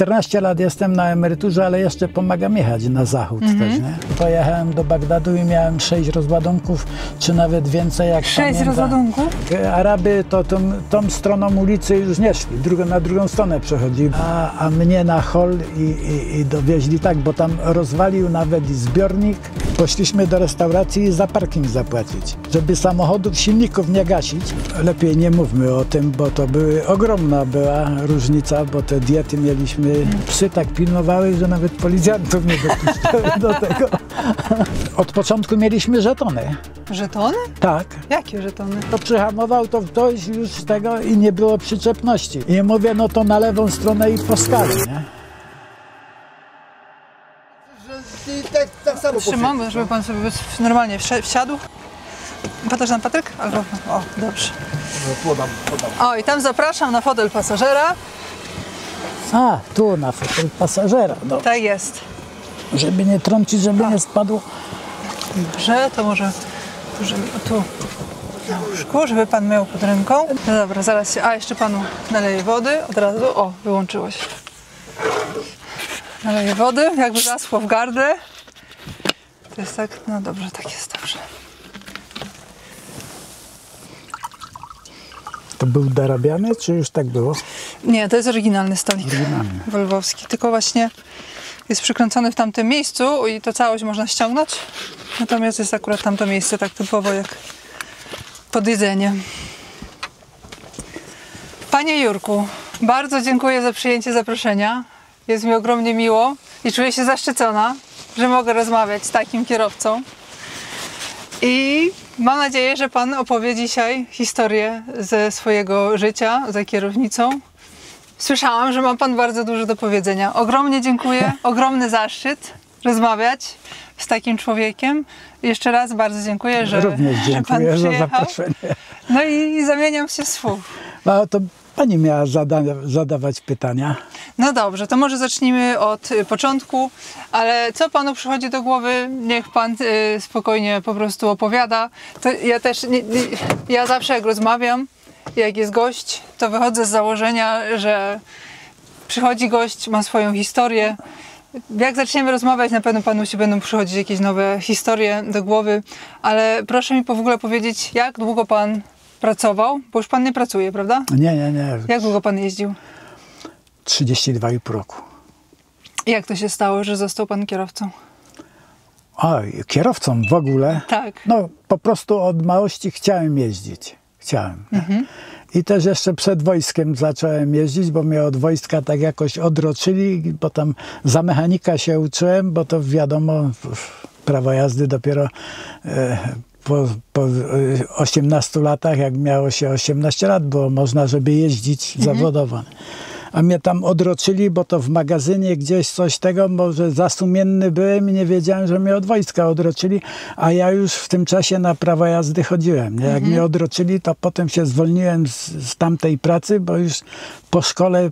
14 lat jestem na emeryturze, ale jeszcze pomagam jechać na zachód też, nie? Pojechałem do Bagdadu i miałem 6 rozładunków, czy nawet więcej, jak 6 rozładunków? Araby to tą stroną ulicy już nie szli, na drugą stronę przechodzili, a mnie na hol i dowieźli tak, bo tam rozwalił nawet i zbiornik. Poszliśmy do restauracji i za parking zapłacić. Żeby samochodów, silników nie gasić, lepiej nie mówmy o tym, bo to ogromna była różnica, bo te diety mieliśmy. Psy tak pilnowały, że nawet policjantów nie dopuszczały do tego. Od początku mieliśmy żetony. Żetony? Tak. Jakie żetony? To przyhamował, to ktoś już z tego i nie było przyczepności. I mówię, no to na lewą stronę i po skali, nie? Tak samo Trzymam, żeby pan sobie normalnie wsiadł. Patasz nam, Patryk? Albo... O, dobrze. podam. O, i tam zapraszam na fotel pasażera. A, tu na fotel pasażera. No. Tak jest. Żeby nie trącić, żeby nie spadło. Dobrze, to może tu na łóżku, żeby pan miał pod ręką. No dobra, zaraz się... A, jeszcze panu naleję wody od razu. O, wyłączyło się. Naleję wody, jakby zaschło w gardle. To jest tak... No dobrze, tak jest, dobrze. To był dorabiany, czy już tak było? Nie, to jest oryginalny stolik. Oryginalny. Wolwowski, tylko właśnie jest przykręcony w tamtym miejscu i to całość można ściągnąć. Natomiast jest akurat tamto miejsce tak typowo jak pod jedzenie. Panie Jurku, bardzo dziękuję za przyjęcie zaproszenia. Jest mi ogromnie miło i czuję się zaszczycona, że mogę rozmawiać z takim kierowcą. I mam nadzieję, że pan opowie dzisiaj historię ze swojego życia za kierownicą. Słyszałam, że ma pan bardzo dużo do powiedzenia. Ogromnie dziękuję, ogromny zaszczyt rozmawiać z takim człowiekiem. Jeszcze raz bardzo dziękuję, że dziękuję pan za przyjechał. zaproszenie. No i zamieniam się słów. No to pani miała zadawać pytania. No dobrze, to może zacznijmy od początku, ale co panu przychodzi do głowy, niech pan spokojnie po prostu opowiada. To ja też, ja zawsze jak rozmawiam, jak jest gość, to wychodzę z założenia, że przychodzi gość, ma swoją historię. Jak zaczniemy rozmawiać, na pewno panu się będą przychodzić jakieś nowe historie do głowy, ale proszę mi w ogóle powiedzieć, jak długo pan pracował, bo już pan nie pracuje, prawda? Nie. Jak długo pan jeździł? 32,5 roku. Jak to się stało, że został pan kierowcą? Oj, kierowcą w ogóle? Tak. No, po prostu od małości chciałem jeździć. Chciałem. I też jeszcze przed wojskiem zacząłem jeździć, bo mnie od wojska tak jakoś odroczyli, bo tam za mechanika się uczyłem, bo to wiadomo, prawo jazdy dopiero po 18 latach, jak miało się 18 lat, było można, żeby jeździć zawodowo. A mnie tam odroczyli, bo to w magazynie gdzieś coś tego, może zasumienny byłem i nie wiedziałem, że mnie od wojska odroczyli, a ja już w tym czasie na prawo jazdy chodziłem. Nie? Jak mnie odroczyli, to potem się zwolniłem z tamtej pracy, bo już po szkole,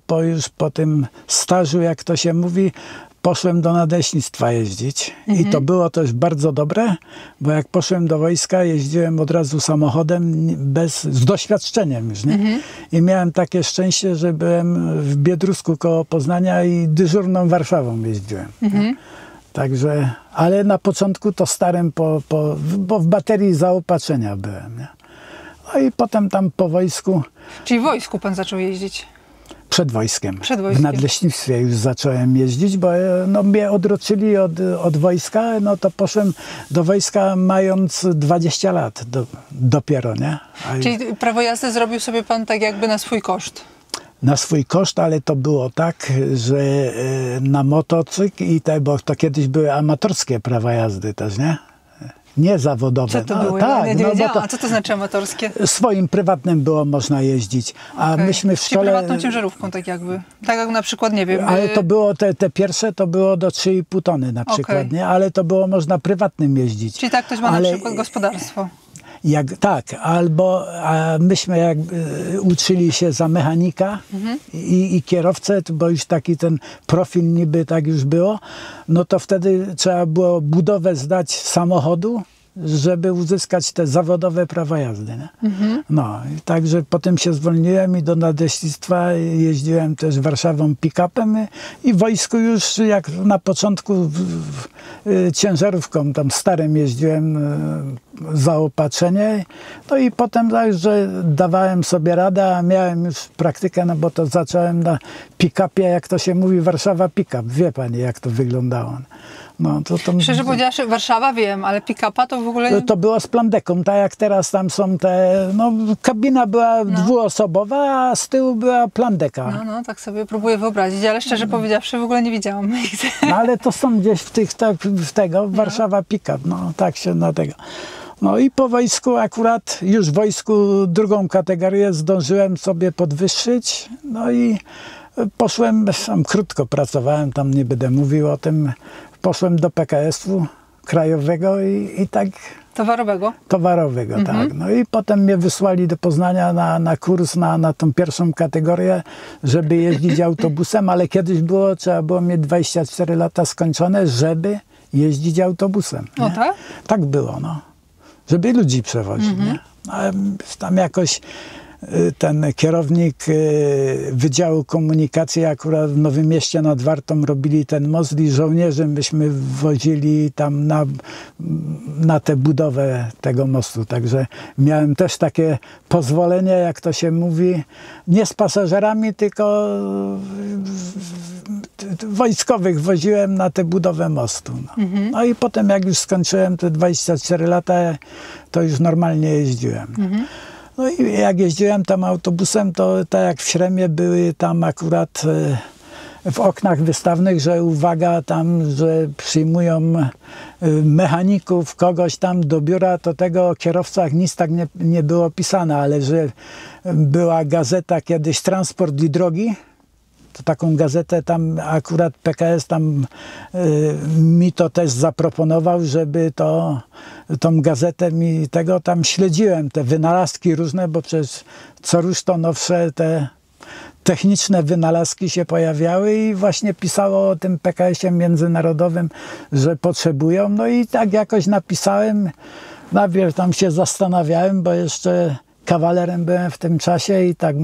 po tym stażu, jak to się mówi, poszłem do nadleśnictwa jeździć i to było też bardzo dobre, bo jak poszłem do wojska, jeździłem od razu samochodem z doświadczeniem już, nie? I miałem takie szczęście, że byłem w Biedrusku koło Poznania i dyżurną Warszawą jeździłem. Także, ale na początku to starym, bo w baterii zaopatrzenia byłem, nie? No i potem tam po wojsku... Czyli w wojsku pan zaczął jeździć? Przed wojskiem. Przed wojskiem. W nadleśnictwie już zacząłem jeździć, bo no, mnie odroczyli od wojska, no to poszłem do wojska mając 20 lat dopiero, nie? Czyli prawo jazdy zrobił sobie pan tak jakby na swój koszt? Na swój koszt, ale to było tak, że na motocykl bo to kiedyś były amatorskie prawa jazdy też, nie? Nie zawodowe. Co to było? Tak, ja nie wiedziałam. to A co to znaczy amatorskie? Swoim prywatnym było można jeździć. A myśmy w Czyli szkole... prywatną ciężarówką tak jakby. Tak jak na przykład, nie wiem... Ale to było, te pierwsze to było do 3,5 tony na przykład, nie? Ale to było można prywatnym jeździć. Czyli tak ktoś ma na przykład gospodarstwo. A myśmy jak uczyli się za mechanika i kierowcę, bo już taki ten profil niby tak już było, no to wtedy trzeba było budowę zdać samochodu, żeby uzyskać te zawodowe prawo jazdy. Nie? No i także potem się zwolniłem i do nadleśnictwa jeździłem też Warszawą pick-upem i w wojsku już jak na początku ciężarówką tam starym jeździłem zaopatrzenie, no i potem także dawałem sobie radę, a miałem już praktykę, no bo to zacząłem na pick-upie, jak to się mówi, Warszawa pick-up. Wie pani, jak to wyglądało. No, to Szczerze powiedziawszy, Warszawa wiem, ale pick-upa to w ogóle nie... to było z plandeką, tak jak teraz tam są te, no kabina była dwuosobowa, a z tyłu była plandeka. No, tak sobie próbuję wyobrazić, ale szczerze powiedziawszy w ogóle nie widziałam ich. No ale to są gdzieś w tych, tak, w tego, Warszawa pick-up, no tak się na tego. No i po wojsku akurat, już w wojsku drugą kategorię zdążyłem sobie podwyższyć, no i poszłem, tam krótko pracowałem, tam nie będę mówił o tym, poszłem do PKS-u krajowego i tak... Towarowego? Towarowego, tak. No i potem mnie wysłali do Poznania na kurs, na tą pierwszą kategorię, żeby jeździć autobusem, ale kiedyś trzeba było mieć 24 lata skończone, żeby jeździć autobusem. Nie? O tak? Tak było, no. Żeby ludzi przewozić, nie? Ale tam jakoś ten kierownik Wydziału Komunikacji akurat w Nowym Mieście nad Wartą robili ten most i żołnierzy myśmy wozili tam na tę budowę tego mostu. Także miałem też takie pozwolenie, jak to się mówi, nie z pasażerami, tylko wojskowych woziłem na tę budowę mostu. No. No i potem jak już skończyłem te 24 lata, to już normalnie jeździłem. No i jak jeździłem tam autobusem, to tak jak w Śremie były tam akurat w oknach wystawnych, że uwaga tam, że przyjmują mechaników, kogoś tam do biura, to tego o kierowcach nic tak nie było pisane, ale że była gazeta kiedyś Transport i Drogi, to taką gazetę tam akurat PKS tam mi to też zaproponował, żeby tą gazetę mi tego tam śledziłem, te wynalazki różne, bo przecież co rusz to nowsze te techniczne wynalazki się pojawiały i właśnie pisało o tym PKS-ie międzynarodowym, że potrzebują. No i tak jakoś napisałem, najpierw tam się zastanawiałem, bo jeszcze kawalerem byłem w tym czasie i tak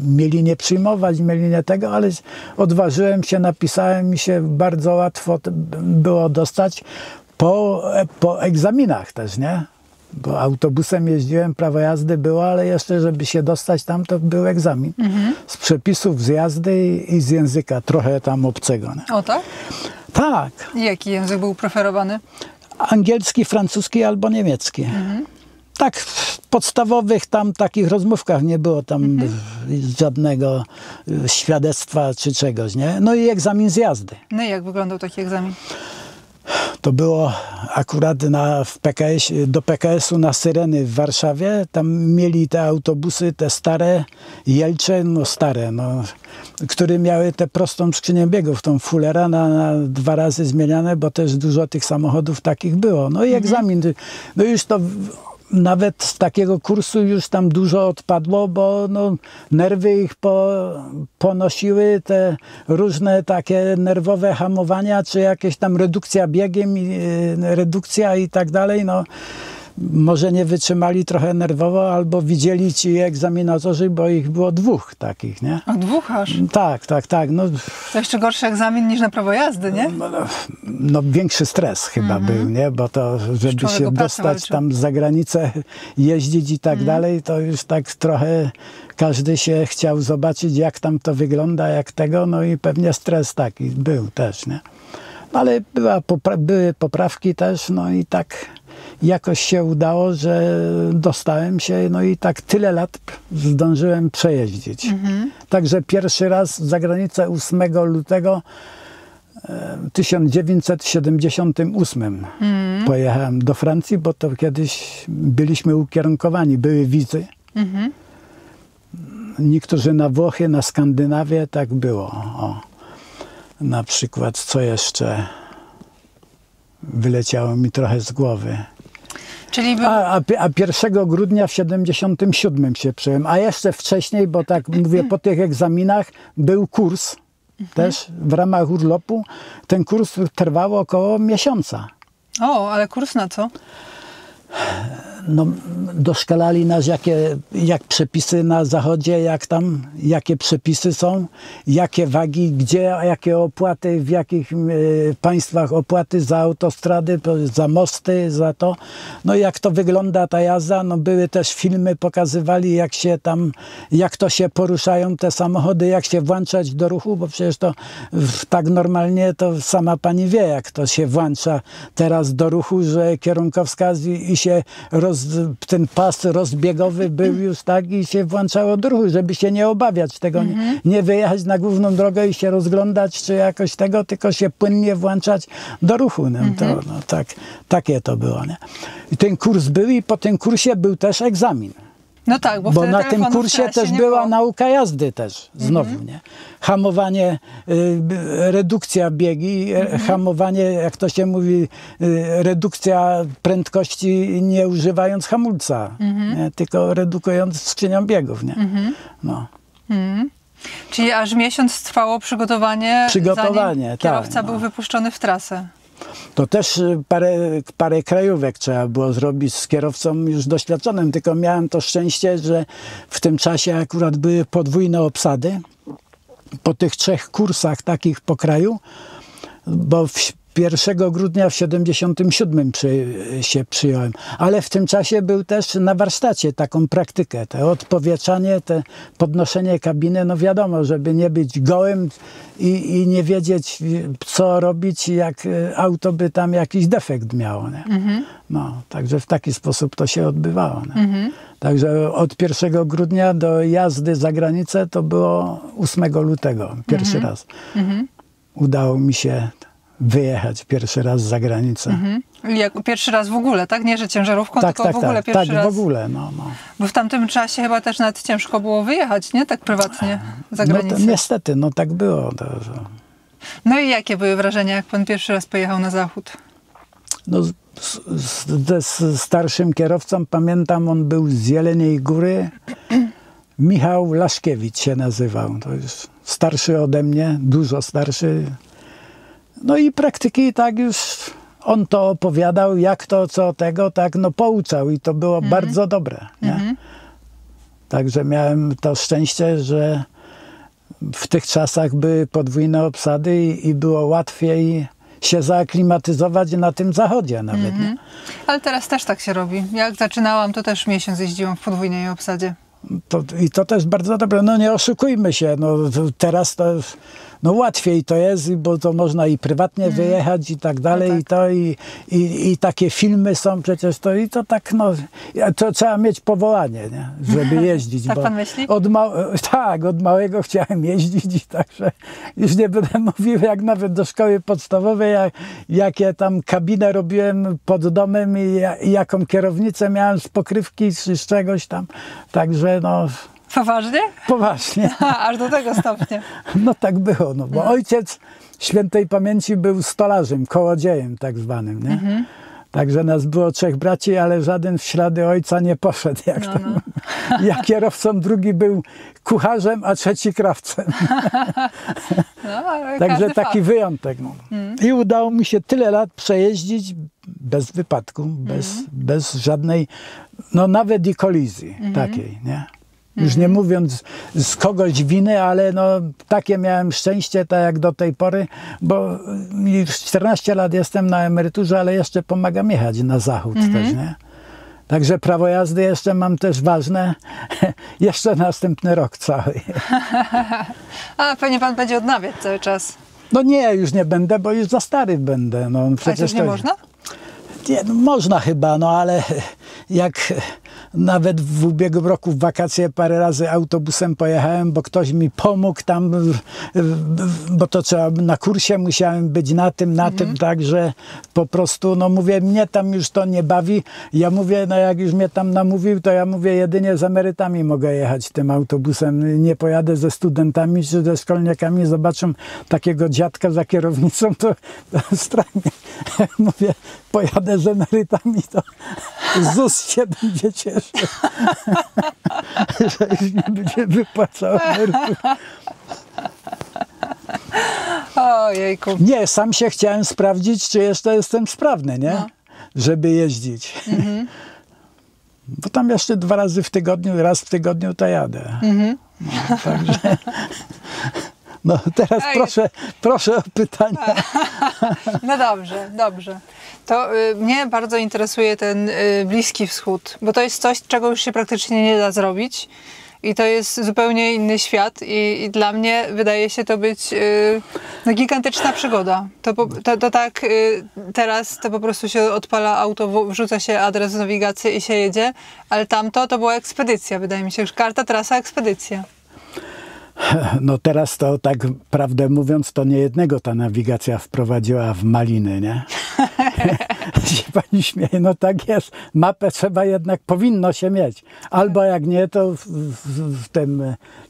mieli nie przyjmować, mieli nie tego, ale odważyłem się, napisałem i się bardzo łatwo było dostać po egzaminach też, nie? Bo autobusem jeździłem, prawo jazdy było, ale jeszcze żeby się dostać tam, to był egzamin. Z przepisów z jazdy i z języka, trochę tam obcego. Nie? O tak? Tak. I jaki język był preferowany? Angielski, francuski albo niemiecki. Tak, w podstawowych tam takich rozmówkach nie było tam żadnego świadectwa czy czegoś, nie? No i egzamin z jazdy. No i jak wyglądał taki egzamin? To było akurat do PKS-u na Syreny w Warszawie. Tam mieli te autobusy, te stare Jelcze, no stare, no, które miały tę prostą skrzynię biegów, tą Fullera na 2 razy zmieniane, bo też dużo tych samochodów takich było. No i egzamin, no już to... Nawet z takiego kursu już tam dużo odpadło, bo no, nerwy ich ponosiły, te różne takie nerwowe hamowania, czy jakieś tam redukcja biegiem, redukcja i tak dalej. No, może nie wytrzymali trochę nerwowo, albo widzieli ci egzaminatorzy, bo ich było 2 takich, nie? A 2 aż? Tak. No, to jeszcze gorszy egzamin niż na prawo jazdy, nie? No większy stres chyba był, nie? Bo to, żeby się dostać tam za granicę, jeździć i tak dalej, to już tak trochę każdy się chciał zobaczyć, jak tam to wygląda, jak tego, no i pewnie stres taki był też, nie? Ale były poprawki też, no i tak jakoś się udało, że dostałem się, no i tak tyle lat zdążyłem przejeździć. Także pierwszy raz za granicę 8 lutego 1978 pojechałem do Francji, bo to kiedyś byliśmy ukierunkowani, były wizy. Niektórzy na Włochy, na Skandynawię, tak było. O. Na przykład, co jeszcze wyleciało mi trochę z głowy. Czyli a 1 grudnia w 77 się przyjąłem, a jeszcze wcześniej, bo tak mówię, po tych egzaminach był kurs też w ramach urlopu. Ten kurs trwał około miesiąca. O, ale kurs na co? No, doszkalali nas, jak przepisy na zachodzie, jakie przepisy są, jakie wagi, gdzie, jakie opłaty, w jakich państwach opłaty za autostrady, za mosty, za to. No jak to wygląda ta jazda, no były też filmy, pokazywali jak to się poruszają te samochody, jak się włączać do ruchu, bo przecież to tak normalnie to sama pani wie, jak to się włącza teraz do ruchu, że kierunkowskaz i się ten pas rozbiegowy był już tak i się włączało do ruchu, żeby się nie obawiać tego, nie wyjechać na główną drogę i się rozglądać, czy jakoś tego, tylko się płynnie włączać do ruchu. No, takie to było. Nie? I ten kurs był i po tym kursie był też egzamin. No tak, bo na tym kursie też była nauka jazdy też, znowu, nie? Hamowanie, redukcja biegi, hamowanie, jak to się mówi, redukcja prędkości nie używając hamulca, nie? Tylko redukując skrzynią biegów, nie? No. Czyli aż miesiąc trwało przygotowanie, zanim kierowca tak, był wypuszczony w trasę. To też parę krajówek trzeba było zrobić z kierowcą już doświadczonym, tylko miałem to szczęście, że w tym czasie akurat były podwójne obsady po tych 3 kursach takich po kraju, bo 1 grudnia w 77 się przyjąłem, ale w tym czasie był też na warsztacie taką praktykę, te odpowietrzanie, te podnoszenie kabiny, no wiadomo, żeby nie być gołym i nie wiedzieć, co robić, jak auto by tam jakiś defekt miało. Nie? No, także w taki sposób to się odbywało. Nie? Także od 1 grudnia do jazdy za granicę to było 8 lutego, pierwszy raz. Udało mi się wyjechać pierwszy raz za granicę. Jak pierwszy raz w ogóle, tak? Nie, że ciężarówką, tylko w ogóle pierwszy raz. Tak, w ogóle, no. Bo w tamtym czasie chyba też nawet ciężko było wyjechać, nie? Tak prywatnie za granicę. No niestety, no tak było. No i jakie były wrażenia, jak pan pierwszy raz pojechał na zachód? No z starszym kierowcą, pamiętam, on był z Jeleniej Góry, Michał Laszkiewicz się nazywał. To jest starszy ode mnie, dużo starszy. No i praktyki tak już on to opowiadał, jak to, co tego, tak no pouczał i to było bardzo dobre. Nie? Także miałem to szczęście, że w tych czasach były podwójne obsady i było łatwiej się zaaklimatyzować na tym zachodzie nawet. Nie? Ale teraz też tak się robi. Jak zaczynałam, to też miesiąc jeździłam w podwójnej obsadzie. I to też bardzo dobre. No nie oszukujmy się, no teraz to no łatwiej to jest, bo to można i prywatnie wyjechać i tak dalej, no tak. I takie filmy są przecież, i to tak, no, to trzeba mieć powołanie, nie? Żeby jeździć. Tak pan myśli? Tak, od małego chciałem jeździć i także już nie będę mówił, jak nawet do szkoły podstawowej, jakie tam kabinę robiłem pod domem i jaką kierownicę miałem z pokrywki, z czegoś tam, także no... Poważnie? Poważnie. Aż do tego stopnia. No tak było, no, bo ojciec świętej pamięci był stolarzem, kołodziejem tak zwanym, nie? Także nas było 3 braci, ale żaden w ślady ojca nie poszedł. Ja kierowcą, drugi był kucharzem, a 3 krawcem. Także taki wyjątek. No. I udało mi się tyle lat przejeździć bez wypadku, bez żadnej, no nawet i kolizji takiej, nie? Już nie mówiąc z kogoś winy, ale no takie miałem szczęście, tak jak do tej pory, bo już 14 lat jestem na emeryturze, ale jeszcze pomagam jechać na zachód też, nie? Także prawo jazdy jeszcze mam też ważne, jeszcze następny rok cały. A pewnie pan będzie odnawiać cały czas. No nie, już nie będę, bo już za stary będę. No, przecież nie można? Nie, no, można chyba, no ale jak nawet w ubiegłym roku w wakacje parę razy autobusem pojechałem, bo ktoś mi pomógł tam, bo to trzeba, na kursie musiałem być na tym, także po prostu, no mówię, mnie tam już to nie bawi. Ja mówię, no jak już mnie tam namówił, to ja mówię, jedynie z emerytami mogę jechać tym autobusem. Nie pojadę ze studentami czy ze szkolniakami, zobaczę takiego dziadka za kierownicą, to strasznie. Mówię, pojadę z emerytami, to ZUS się będzie cieszył, że już nie będzie wypłacał emerytur. Ojejku. Nie, sam się chciałem sprawdzić, czy jeszcze jestem sprawny, nie? żeby jeździć. Bo tam jeszcze 2 razy w tygodniu, raz w tygodniu to jadę. No, także... No teraz proszę o pytania. No dobrze, dobrze. To mnie bardzo interesuje ten Bliski Wschód, bo to jest coś, czego już się praktycznie nie da zrobić. I to jest zupełnie inny świat i dla mnie wydaje się to być no, gigantyczna przygoda. To tak teraz to po prostu się odpala auto, wrzuca się adres w nawigację i się jedzie, ale tamto to była ekspedycja, wydaje mi się. Karta, trasa, ekspedycja. No teraz to tak prawdę mówiąc, to nie jednego ta nawigacja wprowadziła w maliny, nie? Się pani śmieje, no tak jest. Mapę trzeba jednak, powinno się mieć. Albo jak nie, to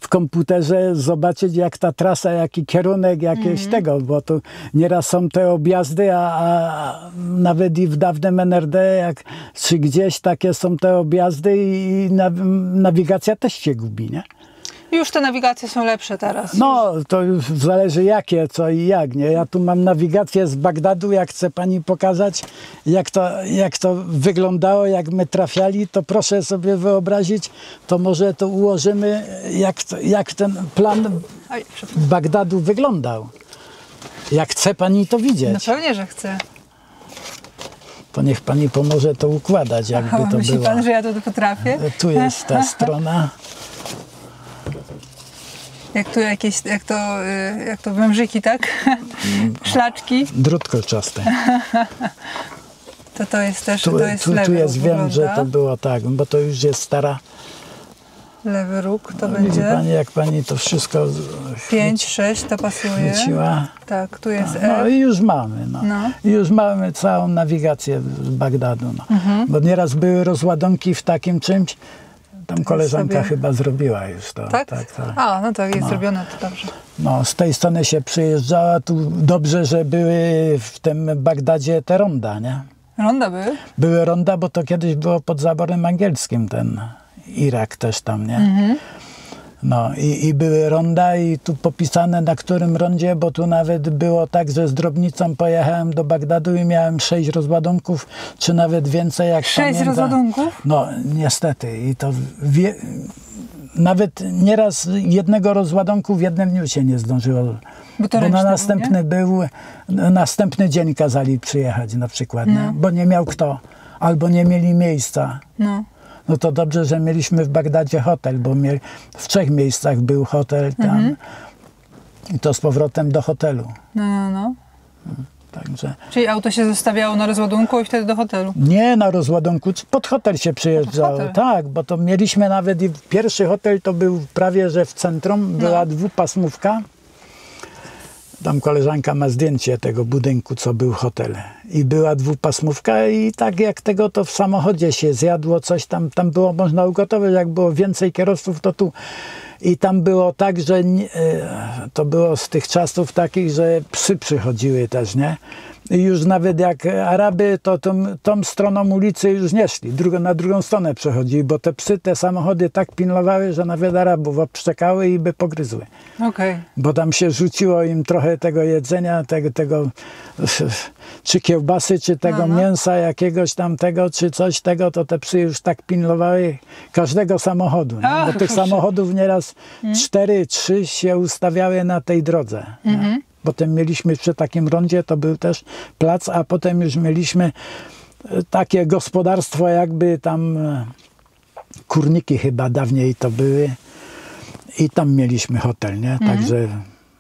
w komputerze zobaczyć jak ta trasa, jaki kierunek jakieś tego, bo tu nieraz są te objazdy, a nawet i w dawnym NRD, czy gdzieś takie są te objazdy i nawigacja też się gubi, nie? Już te nawigacje są lepsze teraz. No, to już zależy jakie, co i jak, nie? Ja tu mam nawigację z Bagdadu, jak chcę pani pokazać, jak to wyglądało, jak my trafiali, to proszę sobie wyobrazić, to może to ułożymy, jak ten plan Bagdadu wyglądał. Jak chce pani to widzieć. No pewnie, że chcę. To niech pani pomoże to układać, jakby to Myśli było. pan, że ja to potrafię? Tu jest ta strona. Jak tu jakieś, jak to wężyki, tak? Szlaczki. Drut kolczasty. To jest też, to jest lewy tu jest, róg, wiem, prawda? że to było tak, bo to już jest stara. Lewy róg to No, będzie. widzi pani, jak pani to wszystko 5, 6 to pasuje. chwyciła. Tak, tu jest No i już mamy, No. I już mamy całą nawigację z Bagdadu, Bo nieraz były rozładunki w takim czymś, tam koleżanka sobie... chyba zrobiła już to. Tak? Tak. A, no tak, jest zrobione, to dobrze. No, z tej strony się przyjeżdżała, tu dobrze, że były w tym Bagdadzie te ronda, nie? Ronda były? Były ronda, bo to kiedyś było pod zaborem angielskim, ten Irak też tam, nie? No i były ronda i tu popisane na którym rondzie, bo tu nawet było tak, że z drobnicą pojechałem do Bagdadu i miałem 6 rozładunków, czy nawet więcej, jak 6 pamiętam. rozładunków? No niestety i to nawet nieraz jednego rozładunku w jednym dniu się nie zdążyło. Bo na następny następny dzień kazali przyjechać na przykład, nie? Bo nie miał kto, albo nie mieli miejsca. No to dobrze, że mieliśmy w Bagdadzie hotel, bo w 3 miejscach był hotel tam i to z powrotem do hotelu. No. Także... Czyli auto się zostawiało na rozładunku i wtedy do hotelu? Nie na rozładunku, pod hotel się przyjeżdżało. Hotel. Tak, bo to mieliśmy nawet i pierwszy hotel to był prawie, że w centrum, była dwupasmówka. Tam koleżanka ma zdjęcie tego budynku, co był hotel. I była dwupasmówka i tak jak tego to w samochodzie się zjadło coś tam było można ugotować, jak było więcej kierowców to tu. I tam było tak, że to było z tych czasów takich, że psy przychodziły też, nie? I już nawet jak Araby, to tą stroną ulicy już nie szli, na drugą stronę przechodzili, bo te psy, te samochody tak pilnowały, że nawet Arabów obszczekały i by pogryzły. Okej. Bo tam się rzuciło im trochę tego jedzenia, tego czy kiełbasy, czy tego mięsa jakiegoś tamtego, czy coś tego, to te psy już tak pilnowały każdego samochodu. Bo tych samochodów nieraz 4-3 się ustawiały na tej drodze. Potem mieliśmy przy takim rondzie, to był też plac, a potem już mieliśmy takie gospodarstwo, jakby tam kurniki chyba dawniej to były i tam mieliśmy hotel, nie? Także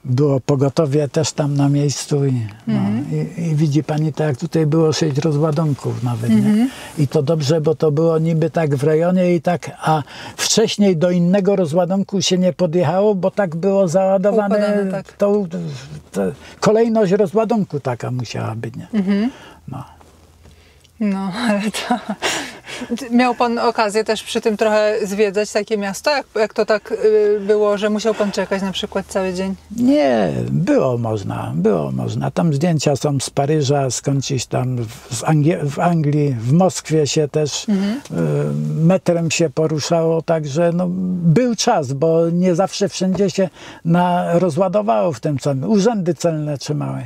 było pogotowie też tam na miejscu i widzi pani, tak jak tutaj było 6 rozładunków nawet, nie? I to dobrze, bo to było niby tak w rejonie i tak, a wcześniej do innego rozładunku się nie podjechało, bo tak było załadowane, Układane, tak. to kolejność rozładunku taka musiała być, nie? No, ale to... Miał pan okazję też przy tym trochę zwiedzać takie miasto? Jak to tak było, że musiał pan czekać na przykład cały dzień? Nie, było można. Tam zdjęcia są z Paryża, skądś tam w Anglii, w Moskwie się też metrem się poruszało, także no, był czas, bo nie zawsze wszędzie się rozładowało w tym samym. Urzędy celne trzymały.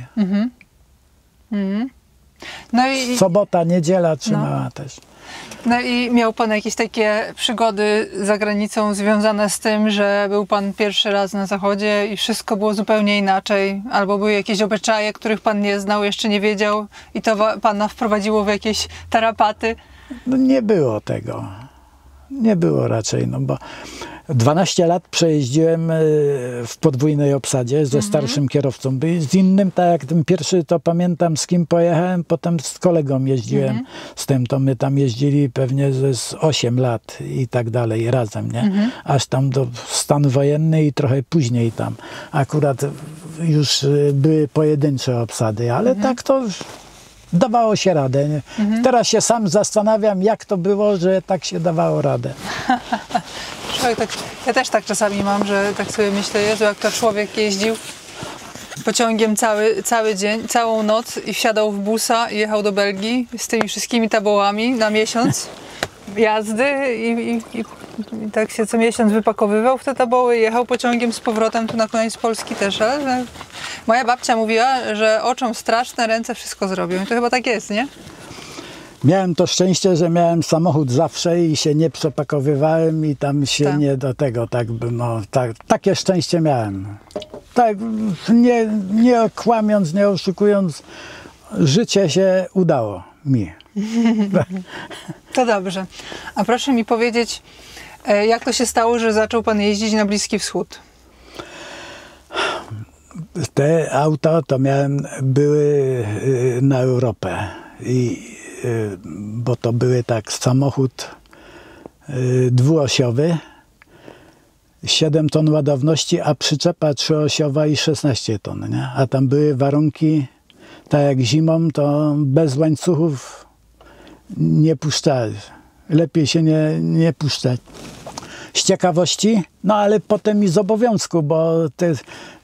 No i, Sobota, niedziela trzymała też. no i miał pan jakieś takie przygody za granicą związane z tym, że był pan pierwszy raz na zachodzie i wszystko było zupełnie inaczej? Albo były jakieś obyczaje, których pan nie znał, jeszcze nie wiedział i to pana wprowadziło w jakieś tarapaty? No nie było tego. Nie było raczej, no bo 12 lat przejeździłem w podwójnej obsadzie ze starszym kierowcą. Z innym, tak jak ten pierwszy, to pamiętam, z kim pojechałem, potem z kolegą jeździłem. Z tym to my tam jeździli pewnie z 8 lat i tak dalej razem, nie? Aż tam do stan wojenny i trochę później tam. Akurat już były pojedyncze obsady, ale tak to dawało się radę. Nie? Teraz się sam zastanawiam, jak to było, że tak się dawało radę. Ja też tak czasami mam, że tak sobie myślę, Jezu, jak to człowiek jeździł pociągiem cały dzień, całą noc i wsiadał w busa i jechał do Belgii z tymi wszystkimi tabołami na miesiąc jazdy i tak się co miesiąc wypakowywał w te taboły i jechał pociągiem z powrotem tu na koniec Polski też, ale moja babcia mówiła, że oczom straszne, ręce wszystko zrobią i to chyba tak jest, nie? Miałem to szczęście, że miałem samochód zawsze i się nie przepakowywałem i tam się nie do tego, takie szczęście miałem. Tak, nie kłamiąc, nie oszukując, życie się udało mi. To dobrze. A proszę mi powiedzieć, jak to się stało, że zaczął pan jeździć na Bliski Wschód? Te auta to były na Europę. Bo to były tak samochód dwuosiowy, 7 ton ładowności, a przyczepa trzyosiowa i 16 ton. Nie? A tam były warunki, tak jak zimą, to bez łańcuchów nie puszczać. Lepiej się nie puszczać. Z ciekawości, no ale potem i z obowiązku, bo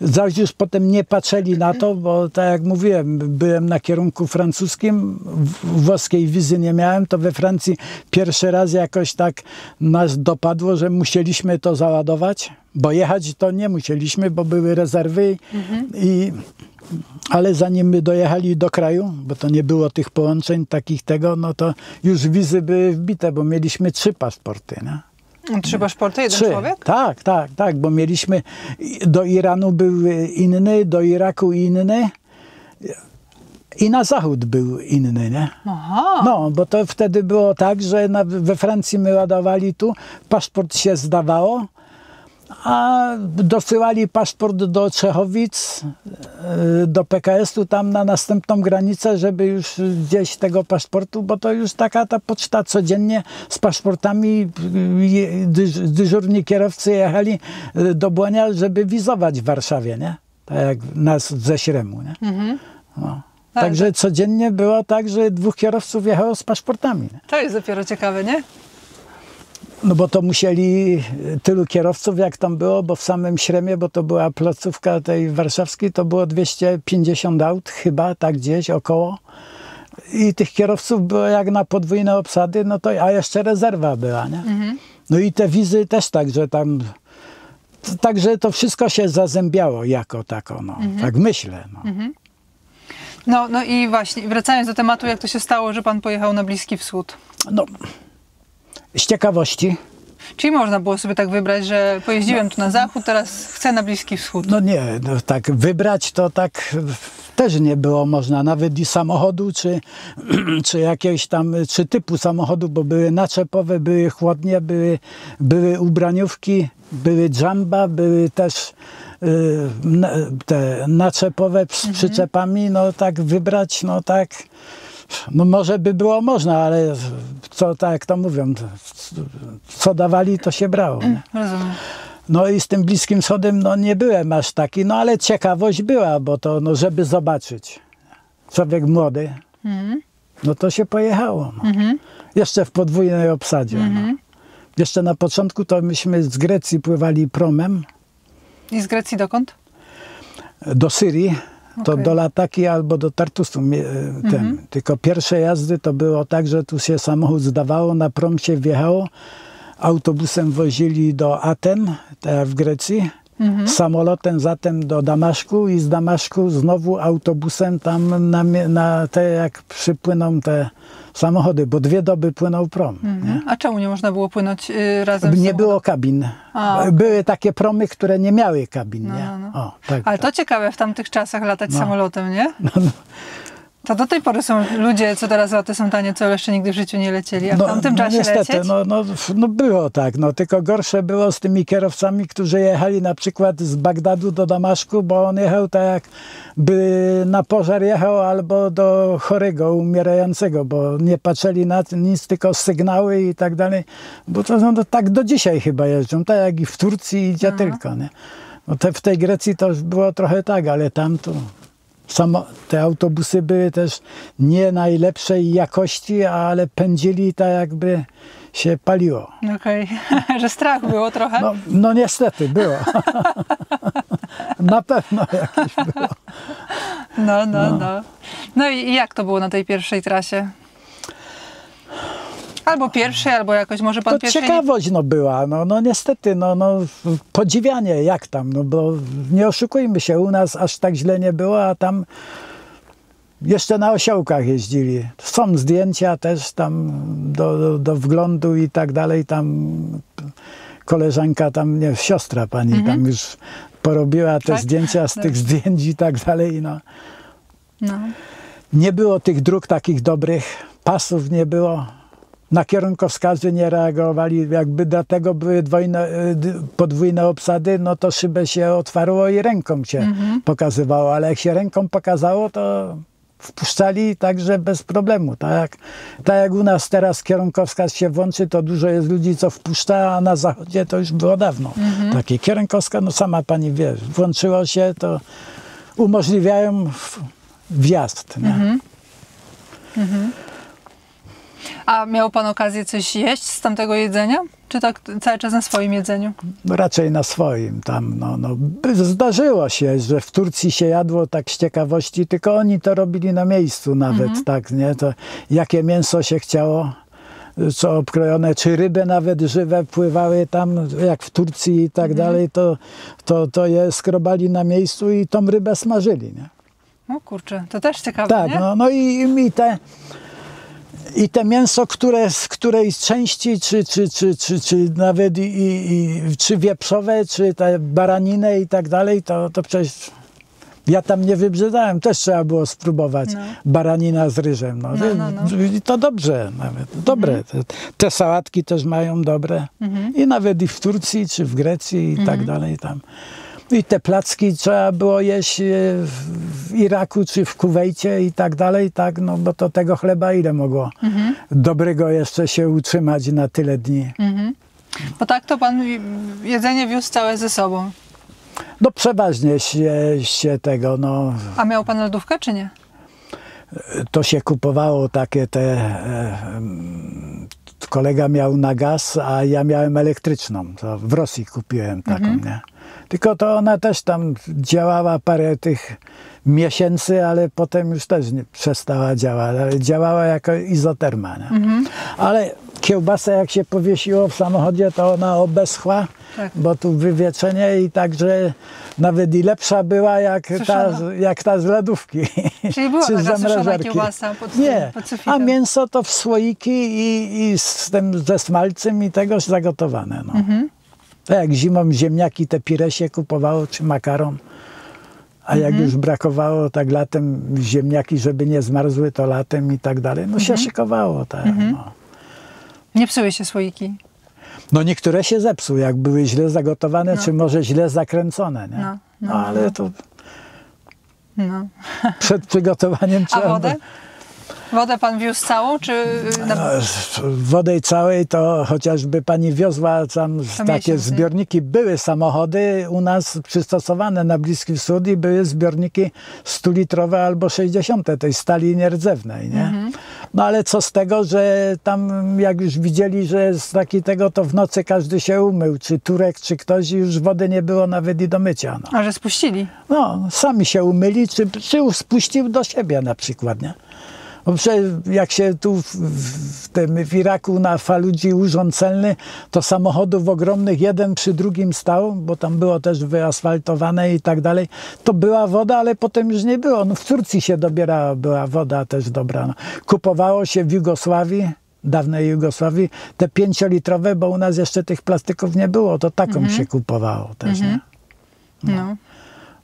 zaś już potem nie patrzyli na to, bo tak jak mówiłem, byłem na kierunku francuskim, włoskiej wizy nie miałem, to we Francji pierwszy raz jakoś tak nas dopadło, że musieliśmy to załadować, bo jechać to nie musieliśmy, bo były rezerwy ale zanim my dojechali do kraju, bo to nie było tych połączeń takich no to już wizy były wbite, bo mieliśmy 3 paszporty, nie? 3 paszporty, jeden 3. człowiek? Tak, bo mieliśmy, do Iranu był inny, do Iraku inny i na zachód był inny, nie? Aha. No, bo to wtedy było tak, że we Francji my ładowali tu, paszport się zdawało, a dosyłali paszport do Czechowic, do PKS-u tam na następną granicę, żeby już gdzieś tego paszportu, bo to już taka ta poczta codziennie z paszportami, dyżurni kierowcy jechali do Błonia, żeby wizować w Warszawie, nie? Tak jak nas ze Śremu, nie? No. Także codziennie było tak, że 2 kierowców jechało z paszportami. Nie? To jest dopiero ciekawe, nie? No bo to musieli tylu kierowców, jak tam było, bo w samym Śremie, bo to była placówka tej warszawskiej, to było 250 aut chyba, tak gdzieś około. I tych kierowców było jak na podwójne obsady, no to, a jeszcze rezerwa była, nie? No i te wizy też tak, że tam, także to wszystko się zazębiało jako tako, no, tak myślę. No. No i właśnie, wracając do tematu, jak to się stało, że pan pojechał na Bliski Wschód? No, z ciekawości. Czyli można było sobie tak wybrać, że pojeździłem tu na zachód, teraz chcę na Bliski Wschód. No nie, no tak wybrać to tak też nie było można, nawet i samochodu, czy jakiegoś tam, czy typu samochodu, bo były naczepowe, były chłodnie, były ubraniówki, były jumba, były też te naczepowe z przyczepami, no tak wybrać, no tak, no może by było można, ale co, tak jak to mówią, co dawali, to się brało. Nie? Rozumiem. No i z tym Bliskim Wschodem no nie byłem aż taki, no ale ciekawość była, bo to, no żeby zobaczyć. Człowiek młody, no to się pojechało. No. Jeszcze w podwójnej obsadzie. No. Jeszcze na początku to myśmy z Grecji pływali promem. I z Grecji dokąd? Do Syrii. To do Lataki albo do Tartusu. Tylko pierwsze jazdy to było tak, że tu się samochód zdawało, na prom się wjechało, autobusem wozili do Aten, w Grecji, samolotem zatem do Damaszku i z Damaszku znowu autobusem tam na te, jak przypłyną te samochody, bo 2 doby płynął prom. Nie? A czemu nie można było płynąć razem z Nie samochodem? było kabin. Były takie promy, które nie miały kabin. Nie? O, tak, Ale tak. to ciekawe w tamtych czasach latać samolotem, nie? No. To do tej pory są ludzie, co teraz loty są tanie, co jeszcze nigdy w życiu nie lecieli. A w tamtym czasie niestety, lecieć? no było tak, no tylko gorsze było z tymi kierowcami, którzy jechali na przykład z Bagdadu do Damaszku, bo on jechał tak jakby na pożar jechał albo do chorego, umierającego, bo nie patrzyli na nic, tylko sygnały i tak dalej, bo to no, tak do dzisiaj chyba jeżdżą, tak jak i w Turcji idzie tylko, nie? No w tej Grecji to już było trochę tak, ale tam to... te autobusy były też nie najlepszej jakości, ale pędzili tak jakby się paliło. Okej, że strach było trochę? No niestety było. Na pewno jakieś było. No i jak to było na tej pierwszej trasie? Albo pierwszej, albo jakoś może pan To pierwszej... ciekawość była, no niestety, podziwianie jak tam, no bo nie oszukujmy się, u nas aż tak źle nie było, a tam jeszcze na osiołkach jeździli. Są zdjęcia też tam do wglądu i tak dalej, tam koleżanka tam, nie, siostra pani tam już porobiła te zdjęcia z tych zdjęć i tak dalej, no. Nie było tych dróg takich dobrych, pasów nie było. Na kierunkowskazy nie reagowali, jakby dlatego były podwójne obsady, no to szybę się otwarło i ręką się pokazywało, ale jak się ręką pokazało, to wpuszczali także bez problemu. Tak jak u nas teraz kierunkowskaz się włączy, to dużo jest ludzi, co wpuszcza, a na zachodzie to już było dawno. Taki kierunkowskaz, no sama pani wie, włączyło się, to umożliwiają wjazd. Nie? A miał pan okazję coś jeść z tamtego jedzenia? Czy tak cały czas na swoim jedzeniu? Raczej na swoim tam. Zdarzyło się, że w Turcji się jadło tak z ciekawości, tylko oni to robili na miejscu nawet, tak, nie? To jakie mięso się chciało, co obkrojone, czy ryby nawet żywe pływały tam, jak w Turcji i tak dalej, to je skrobali na miejscu i tą rybę smażyli, nie? O kurczę, to też ciekawe, tak, nie? I te mięso, z której części, czy nawet czy wieprzowe, czy te baraninę i tak dalej, to przecież ja tam nie wybrzydałem, też trzeba było spróbować baranina z ryżem. I to dobrze nawet, dobre. Te sałatki też mają dobre. I nawet i w Turcji, czy w Grecji i tak dalej tam. I te placki trzeba było jeść w Iraku czy w Kuwejcie i tak dalej, tak, bo to tego chleba ile mogło dobrego jeszcze się utrzymać na tyle dni. Bo tak to pan jedzenie wiózł całe ze sobą. No przeważnie się tego, A miał pan lodówkę czy nie? To się kupowało takie kolega miał na gaz, a ja miałem elektryczną. To w Rosji kupiłem taką, nie? Tylko to ona też tam działała parę tych miesięcy, ale potem już też przestała działać. Ale działała jako izoterma. Nie? Ale kiełbasę jak się powiesiło w samochodzie, to ona obeschła, bo tu wywietrzenie i także nawet i lepsza była jak ta z lodówki. Czyli była czy z taka suszona zamrażarki. Kiełbasa pod sufitem. A mięso to w słoiki i ze smalcem i tego zagotowane. Tak jak zimą ziemniaki te piresie kupowało, czy makaron. A jak już brakowało, tak latem ziemniaki, żeby nie zmarzły, to latem i tak dalej. Się szykowało. Tak, Nie psuły się słoiki? Niektóre się zepsuły, jak były źle zagotowane, czy może źle zakręcone. Nie? Ale to przed przygotowaniem trzeba... A wodę? Wodę pan wiózł całą, czy... Wodę całej to chociażby pani wiozła tam takie zbiorniki. Były samochody u nas przystosowane na Bliski Wschód i były zbiorniki 100-litrowe albo 60 tej stali nierdzewnej, nie? Ale co z tego, że tam jak już widzieli, że jest taki tego, to w nocy każdy się umył, czy Turek, czy ktoś i już wody nie było nawet i do mycia. A że spuścili? Sami się umyli, czy spuścił do siebie na przykład, nie? Bo przecież jak się tu w Iraku na Faludzi urząd celny, to samochodów ogromnych jeden przy drugim stał, bo tam było też wyasfaltowane i tak dalej. To była woda, ale potem już nie było. No, w Turcji się dobierała, była woda też dobra. No. Kupowało się w Jugosławii, dawnej Jugosławii, te 5-litrowe, bo u nas jeszcze tych plastyków nie było, to taką się kupowało też. Nie? No.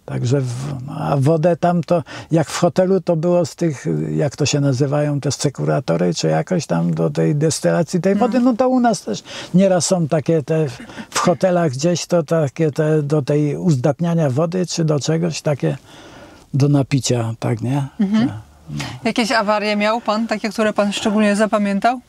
Także, a wodę tam to, jak w hotelu to było z tych, jak to się nazywają, te sekuratory, czy jakoś tam do tej destylacji tej wody, no to u nas też nieraz są takie te, w hotelach gdzieś to takie te, do tej uzdatniania wody, czy do czegoś takie, do napicia, tak, nie? Jakieś awarie miał pan, takie, które pan szczególnie zapamiętał?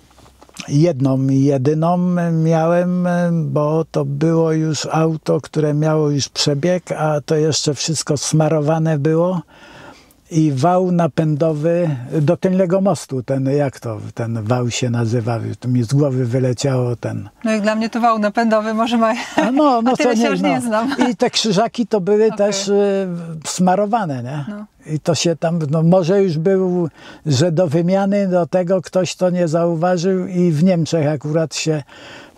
Jedną, jedyną miałem, bo to było już auto, które miało już przebieg, a to jeszcze wszystko smarowane było i wał napędowy do tylnego mostu, ten wał się nazywa, to mi z głowy wyleciało ten. No jak dla mnie to wał napędowy, może ma... No a tyle to się już nie znam. I te krzyżaki to były też smarowane, nie? No. I to się tam, no może już był, że do wymiany do tego ktoś to nie zauważył i w Niemczech akurat się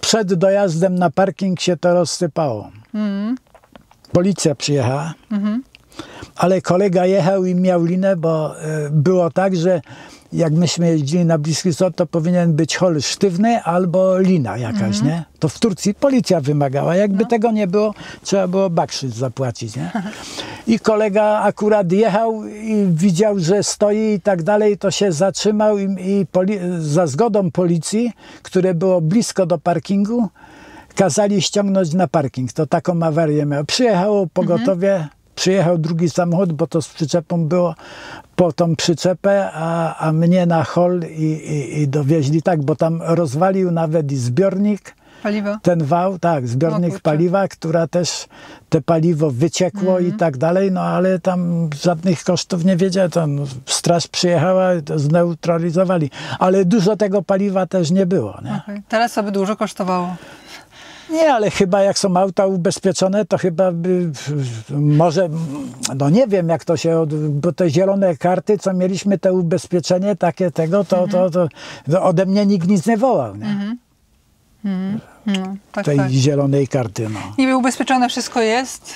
przed dojazdem na parking się to rozsypało. Policja przyjechała, ale kolega jechał i miał linę, bo było tak, że jak myśmy jeździli na Bliski Wschód, to powinien być hol sztywny albo lina jakaś, nie? To w Turcji policja wymagała. Jakby tego nie było, trzeba było bakszyt zapłacić, nie? I kolega akurat jechał i widział, że stoi i tak dalej, to się zatrzymał i za zgodą policji, które było blisko do parkingu, kazali ściągnąć na parking. To taką awarię miał. Przyjechało pogotowie, przyjechał drugi samochód, bo to z przyczepą było, po tą przyczepę, a mnie na hol i dowieźli tak, bo tam rozwalił nawet i zbiornik. Paliwo? Ten wał, tak, zbiornik paliwa, która też te paliwo wyciekło i tak dalej, no ale tam żadnych kosztów nie wiedział, tam straż przyjechała, to zneutralizowali, ale dużo tego paliwa też nie było, nie? Okay. Teraz to by dużo kosztowało. Nie, ale chyba jak są auta ubezpieczone, to chyba by, może, no nie wiem jak to się, bo te zielone karty, co mieliśmy, te ubezpieczenie takie tego, to ode mnie nikt nic nie wołał, nie? No, tak, tej tak. zielonej karty, no. Niby ubezpieczone wszystko jest,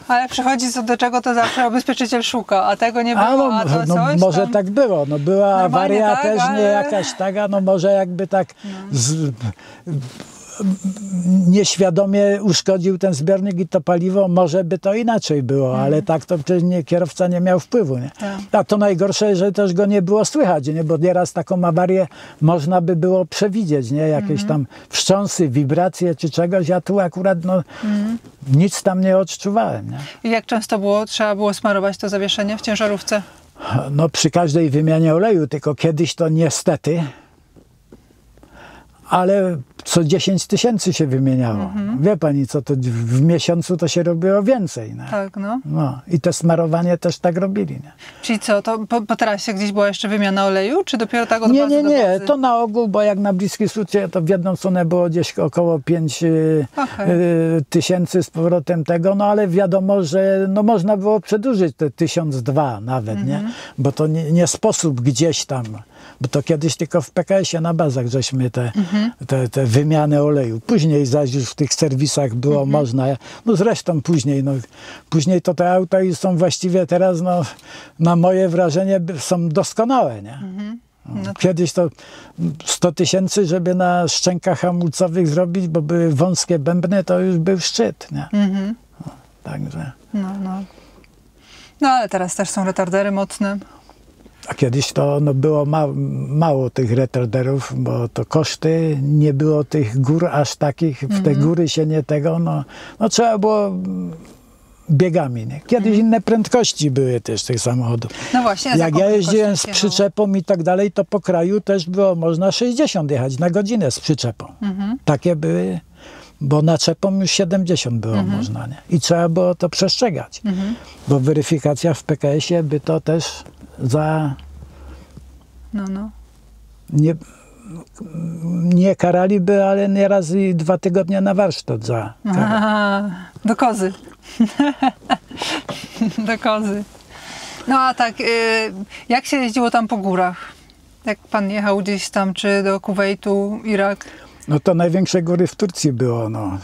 ale przychodzi co do czego, to zawsze ubezpieczyciel szuka, a tego nie było, a to coś może tam... tak było, no była Normalnie awaria tak, też, ale... nie jakaś taka, no może jakby tak nieświadomie uszkodził ten zbiornik i to paliwo, może by to inaczej było, ale tak to przecież kierowca nie miał wpływu, nie? Tak. A to najgorsze, że też go nie było słychać, nie? Bo nieraz taką awarię można by było przewidzieć, nie? Jakieś tam wstrząsy, wibracje czy czegoś, a tu akurat no, nic tam nie odczuwałem, nie? I jak często trzeba było smarować to zawieszenie w ciężarówce? No przy każdej wymianie oleju, tylko kiedyś to niestety, ale co 10 000 się wymieniało. Wie pani co, to w miesiącu to się robiło więcej. Nie? Tak, no. No. I te smarowanie też tak robili. Nie? Czyli co, to po trasie gdzieś była jeszcze wymiana oleju, czy dopiero tak od Nie, bazy nie, do nie, bazy? to na ogół, bo jak na Bliski Wschód to w jedną stronę było gdzieś około 5 tysięcy z powrotem tego, no ale wiadomo, że no, można było przedłużyć te 1002 nawet, nie? Bo to nie sposób gdzieś tam, bo to kiedyś tylko w PKS-ie na bazach żeśmy te wymiany oleju. Później zaś już w tych serwisach było można, no zresztą później to te auta już są właściwie teraz, no, na moje wrażenie są doskonałe, nie? No, kiedyś to 100 000, żeby na szczękach hamulcowych zrobić, bo były wąskie bębny, to już był szczyt, nie? No, także. No ale teraz też są retardery mocne. A kiedyś to no, było mało tych retarderów, bo to koszty, nie było tych gór aż takich, w te góry się nie tego, no trzeba było biegami. Nie? Kiedyś inne prędkości były też tych samochodów. No właśnie. Jak ja jeździłem z przyczepą i tak dalej, to po kraju też było można 60 jechać na godzinę z przyczepą. Takie były, bo naczepą już 70 było można. Nie? I trzeba było to przestrzegać. Bo weryfikacja w PKS-ie by to też nie karaliby, ale nieraz i 2 tygodnie na warsztat za karę. Do kozy. Do kozy. No a tak, jak się jeździło tam po górach? Jak pan jechał gdzieś tam, czy do Kuwejtu, Irak? No to największe góry w Turcji było, no.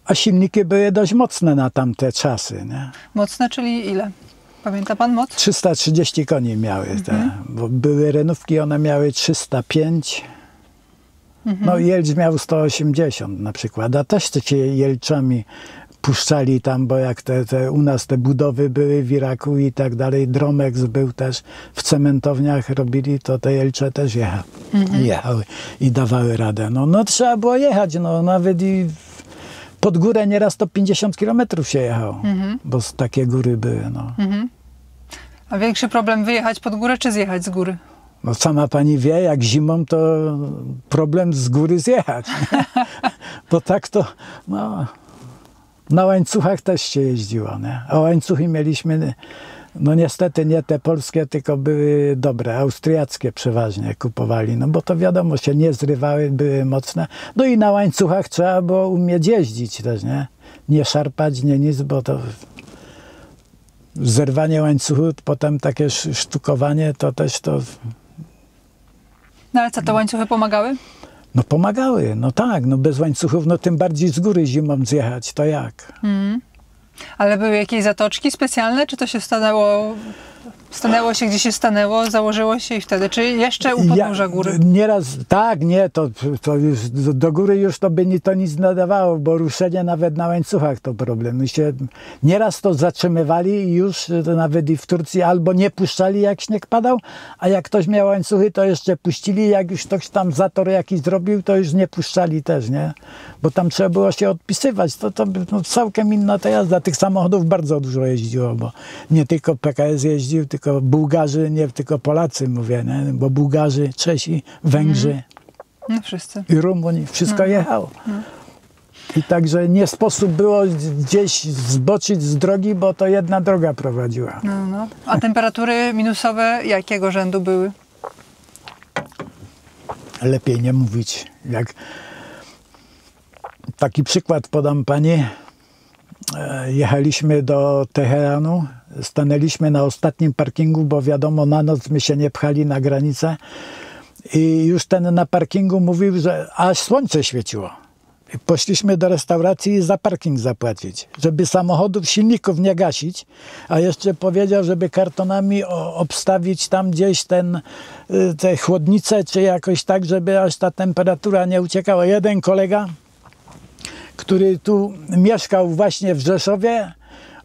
A silniki były dość mocne na tamte czasy, nie? Mocne, czyli ile? Pamięta pan moc? 330 koni miały te, bo były renówki, one miały 305. No Jelcz miał 180 na przykład, a też się Jelczami puszczali tam, bo jak u nas te budowy były w Iraku i tak dalej, Dromex był też, w cementowniach robili, to te Jelcze też jechały i dawały radę. No trzeba było jechać, no nawet i pod górę nieraz to 50 km się jechało, bo takie góry były, no. A większy problem wyjechać pod górę, czy zjechać z góry? No sama pani wie, jak zimą, to problem z góry zjechać. Bo tak to, no, na łańcuchach też się jeździło, nie? A łańcuchy mieliśmy, no niestety nie te polskie, tylko były dobre, austriackie przeważnie kupowali, no bo to wiadomo, się nie zrywały, były mocne. No i na łańcuchach trzeba było umieć jeździć też, nie? Nie szarpać, nie nic, bo to zerwanie łańcuchu, potem takie sztukowanie, to też to... No ale co, te łańcuchy pomagały? No pomagały, no tak, no bez łańcuchów, no tym bardziej z góry zimą zjechać, to jak? Ale były jakieś zatoczki specjalne, czy to się stanęło się, gdzie się stanęło, założyło się i wtedy, czy jeszcze u podnóża góry? Nieraz, tak, nie, to już do góry już to by to nic nadawało, bo ruszenie nawet na łańcuchach to problem. My się nieraz to zatrzymywali i już to nawet i w Turcji albo nie puszczali, jak śnieg padał, a jak ktoś miał łańcuchy, to jeszcze puścili, jak już ktoś tam zator jakiś zrobił, to już nie puszczali też, nie? Bo tam trzeba było się odpisywać, to no, całkiem inna ta jazda. Tych samochodów bardzo dużo jeździło, bo nie tylko PKS jeździł, tylko Bułgarzy, nie tylko Polacy mówię, nie? Bo Bułgarzy, Czesi, Węgrzy No wszyscy. i Rumuni, wszystko jechało. I także nie sposób było gdzieś zboczyć z drogi, bo to jedna droga prowadziła. No. A temperatury minusowe jakiego rzędu były? Lepiej nie mówić. Jak taki przykład podam pani. Jechaliśmy do Teheranu, stanęliśmy na ostatnim parkingu, bo wiadomo, na noc my się nie pchali na granicę i już ten na parkingu mówił, że aż słońce świeciło. I poszliśmy do restauracji i za parking zapłacić, żeby samochodów, silników nie gasić, a jeszcze powiedział, żeby kartonami obstawić tam gdzieś te chłodnice, czy jakoś tak, żeby aż ta temperatura nie uciekała. Jeden kolega, który tu mieszkał właśnie w Rzeszowie,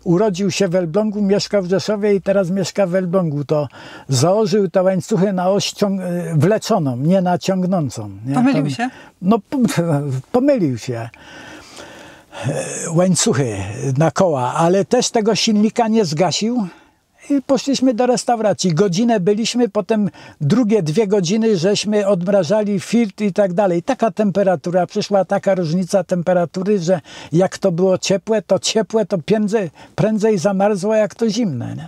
urodził się w Elblągu, mieszkał w Rzeszowie i teraz mieszka w Elblągu, to założył te łańcuchy na oś wleczoną, nie na ciągnącą. Nie? Pomylił się? No, pomylił się. Łańcuchy na koła, ale też tego silnika nie zgasił. I poszliśmy do restauracji. Godzinę byliśmy, potem drugie 2 godziny żeśmy odmrażali filtr i tak dalej. Taka temperatura, przyszła taka różnica temperatury, że jak to było ciepłe to prędzej zamarzło jak to zimne. Nie?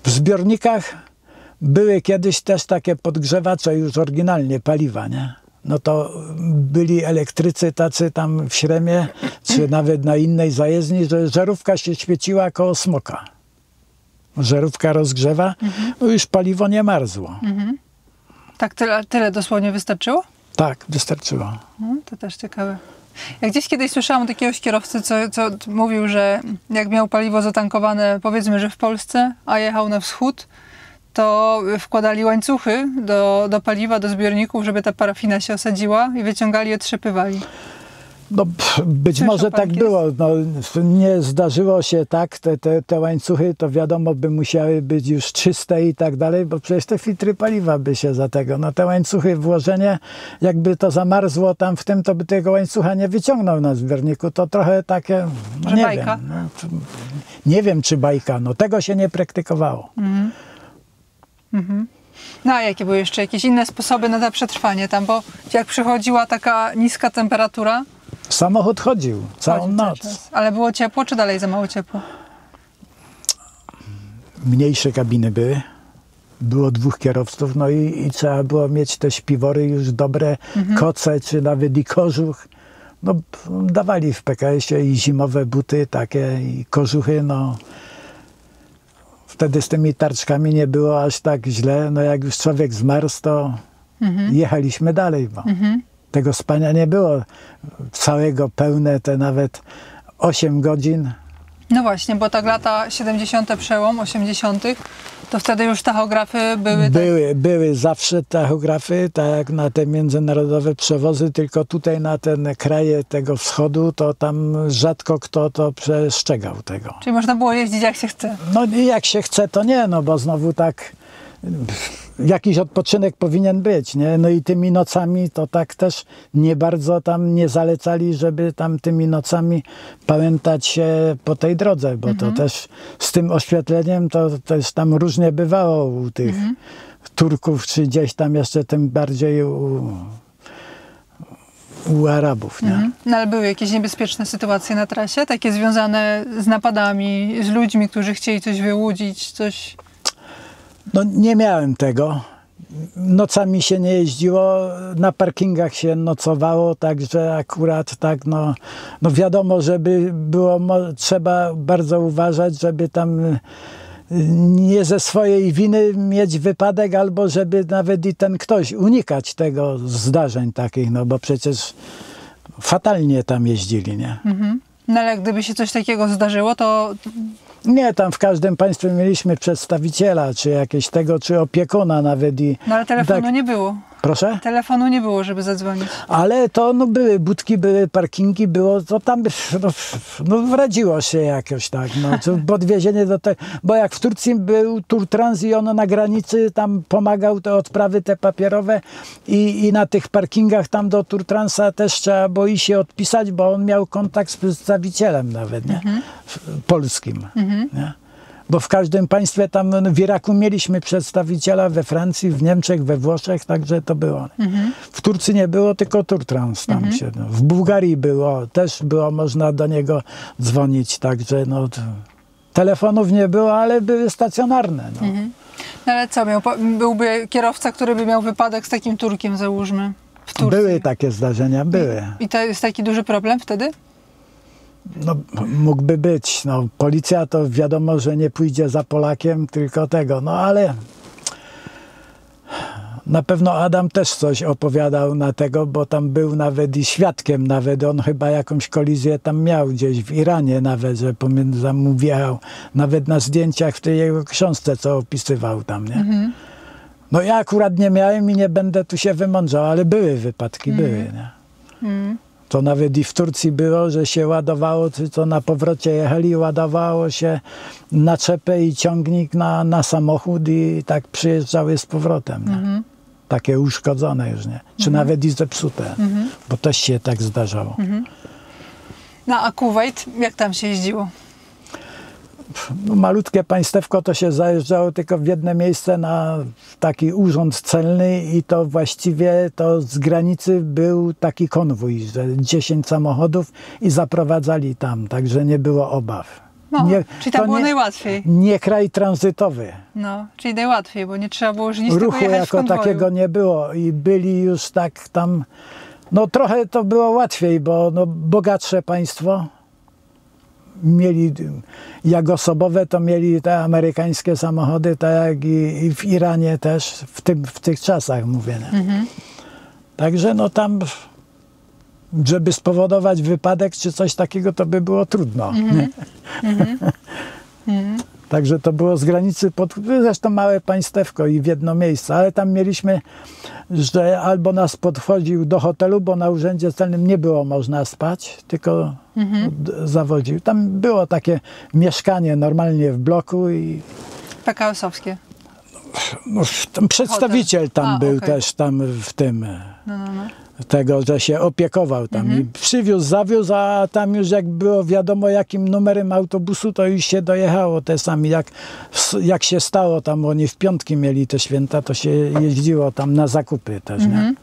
W zbiornikach były kiedyś też takie podgrzewacze już oryginalnie paliwa, nie? No to byli elektrycy tacy tam w Śremie, czy nawet na innej zajezdni, że żarówka się świeciła koło smoka. Żarówka rozgrzewa, no już paliwo nie marzło. Tak tyle dosłownie wystarczyło? Tak, wystarczyło. No, to też ciekawe. Ja gdzieś kiedyś słyszałam od jakiegoś kierowcy, co mówił, że jak miał paliwo zatankowane, powiedzmy, że w Polsce, a jechał na wschód, to wkładali łańcuchy do paliwa, do zbiorników, żeby ta parafina się osadziła i wyciągali i otrzypywali. No, być Też może tak jest? było. No, nie zdarzyło się tak. Te łańcuchy to wiadomo by musiały być już czyste i tak dalej, bo przecież te filtry paliwa by się za tego. No te łańcuchy, włożenie, jakby to zamarzło tam w tym, to by tego łańcucha nie wyciągnął na zbiorniku. To trochę takie, no Że nie bajka? wiem. No, nie wiem, czy bajka. No tego się nie praktykowało. No a jakie były jeszcze jakieś inne sposoby na to przetrwanie tam? Bo jak przychodziła taka niska temperatura, Samochód chodził całą chodził cały noc. czas. Ale było ciepło, czy dalej za mało ciepło? Mniejsze kabiny były. Było 2 kierowców, no i trzeba było mieć te śpiwory już dobre, koce, czy nawet i kożuch. No, dawali w PKS-ie i zimowe buty takie, i kożuchy, no. wtedy z tymi tarczkami nie było aż tak źle. No jak już człowiek zmarł, to jechaliśmy dalej, bo tego spania nie było całego pełne, te nawet 8 godzin. No właśnie, bo tak lata 70. przełom, 80., to wtedy już tachografy były... Były zawsze tachografy, tak jak na te międzynarodowe przewozy, tylko tutaj na ten kraje tego wschodu, to tam rzadko kto to przestrzegał tego. Czyli można było jeździć jak się chce. No i jak się chce, to nie, no bo znowu tak jakiś odpoczynek powinien być, nie? No i tymi nocami to tak też nie bardzo tam nie zalecali, żeby tam tymi nocami pamiętać się po tej drodze, bo to też z tym oświetleniem to też tam różnie bywało u tych Turków, czy gdzieś tam jeszcze tym bardziej u Arabów, nie? No ale były jakieś niebezpieczne sytuacje na trasie, takie związane z napadami, z ludźmi, którzy chcieli coś wyłudzić, coś... No nie miałem tego. Nocami się nie jeździło, na parkingach się nocowało, także akurat tak, no wiadomo, żeby było, trzeba bardzo uważać, żeby tam nie ze swojej winy mieć wypadek, albo żeby nawet i ten ktoś unikać tego zdarzeń takich, no bo przecież fatalnie tam jeździli, nie? No ale gdyby się coś takiego zdarzyło, to... Nie, tam w każdym państwie mieliśmy przedstawiciela, czy jakieś tego, czy opiekuna nawet i... No ale telefonu tak, nie było. proszę? Telefonu nie było, żeby zadzwonić. Ale to no, były budki, były parkingi, było to tam, no radziło się jakoś tak, no, podwiezienie do tego, bo jak w Turcji był Turtrans i on na granicy tam pomagał te odprawy te papierowe i na tych parkingach tam do Turtransa też trzeba było i się odpisać, bo on miał kontakt z przedstawicielem nawet, nie? Polskim, nie? Bo w każdym państwie tam, no, w Iraku mieliśmy przedstawiciela, we Francji, w Niemczech, we Włoszech, także to było. W Turcji nie było, tylko Turtrans tam się. No. W Bułgarii było, też było można do niego dzwonić, także no, telefonów nie było, ale były stacjonarne. No. No ale co, byłby kierowca, który by miał wypadek z takim Turkiem, załóżmy, w Turcji? Były takie zdarzenia, były. I to jest taki duży problem wtedy? No, mógłby być. No, policja to wiadomo, że nie pójdzie za Polakiem, tylko tego. No ale na pewno Adam też coś opowiadał na tego, bo tam był nawet i świadkiem, nawet on chyba jakąś kolizję tam miał gdzieś w Iranie nawet, że pomiędzy mu wjechał, nawet na zdjęciach w tej jego książce, co opisywał tam, nie? No ja akurat nie miałem i nie będę tu się wymądrzał, ale były wypadki, były, nie? To nawet i w Turcji było, że się ładowało, to na powrocie jechali, ładowało się naczepę i ciągnik na samochód i tak przyjeżdżały z powrotem. Nie? Takie uszkodzone już, nie? Czy nawet i zepsute, bo też się tak zdarzało. No a Kuwait, jak tam się jeździło? No, malutkie państewko to się zajeżdżało tylko w jedno miejsce na taki urząd celny i to właściwie to z granicy był taki konwój, że 10 samochodów i zaprowadzali tam, także nie było obaw. No, czyli tam było najłatwiej. Nie kraj tranzytowy. No, czyli najłatwiej, bo nie trzeba było już nic Ruchu jako takiego nie było i byli już tak tam, no trochę to było łatwiej, bo no, bogatsze państwo mieli, jak osobowe, to mieli te amerykańskie samochody, tak jak i w Iranie też, w tych czasach mówię. Także no tam, żeby spowodować wypadek czy coś takiego, to by było trudno. Także to było z granicy, zresztą małe państewko i w jedno miejsce, ale tam mieliśmy, że albo nas podchodził do hotelu, bo na urzędzie celnym nie było można spać, tylko zawodził. Tam było takie mieszkanie normalnie w bloku i... PKS-owskie. No, tam przedstawiciel tam był też tam w tym... Tego, że się opiekował tam i przywiózł, zawiózł, a tam już jak było wiadomo jakim numerem autobusu, to już się dojechało te sami. Jak się stało tam, oni w piątki mieli te święta, to się jeździło tam na zakupy też, nie?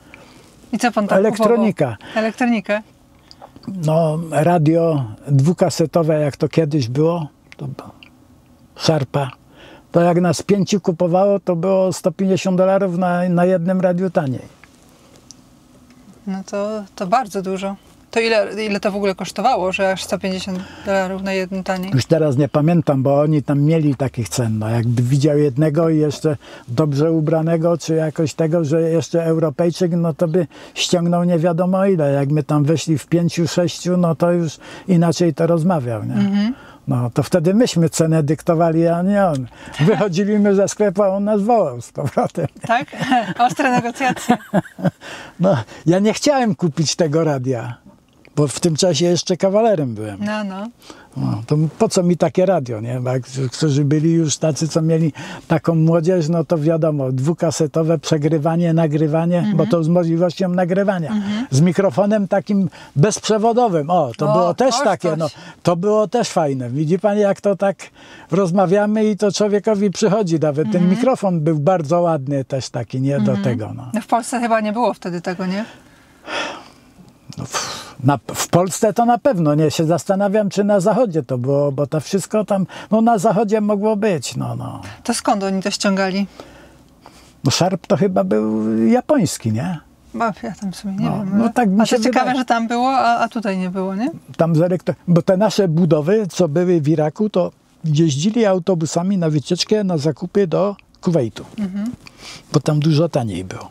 I co pan tam Elektronika. kupował? Elektronikę? No, radio dwukasetowe, jak to kiedyś było, to Sharpa. To jak nas 5 kupowało, to było $150 na jednym radiu taniej. No to bardzo dużo. To ile to w ogóle kosztowało, że aż $150 na jeden taniej? Już teraz nie pamiętam, bo oni tam mieli takich cen. No, jakby widział jednego i jeszcze dobrze ubranego, czy jakoś tego, że jeszcze Europejczyk, no to by ściągnął nie wiadomo ile. Jak my tam weszli w 5, 6, no to już inaczej to rozmawiał, nie? No to wtedy myśmy cenę dyktowali, a nie on. Wychodziliśmy ze sklepu, a on nas wołał z powrotem. Tak? Ostre negocjacje. No, ja nie chciałem kupić tego radia, bo w tym czasie jeszcze kawalerem byłem. No. No, to po co mi takie radio, nie? Bo jak, którzy byli już tacy, co mieli taką młodzież, no to wiadomo, dwukasetowe przegrywanie, nagrywanie, bo to z możliwością nagrywania. Z mikrofonem takim bezprzewodowym. O, to było też takie, no, to było też fajne. Widzi pani, jak to tak rozmawiamy i to człowiekowi przychodzi nawet. Ten mikrofon był bardzo ładny też taki, nie? Do tego, no. No w Polsce chyba nie było wtedy tego, nie? W Polsce to na pewno, nie się zastanawiam, czy na zachodzie to było, bo to wszystko tam, no na zachodzie mogło być, no. To skąd oni to ściągali? No Sharp to chyba był japoński, nie? Bo ja tam sobie nie wiem. No tak mi a się to ciekawe, wydaje. że tam było, a tutaj nie było, nie? Tam bo te nasze budowy, co były w Iraku, to jeździli autobusami na wycieczkę, na zakupy do Kuwejtu, bo tam dużo taniej było.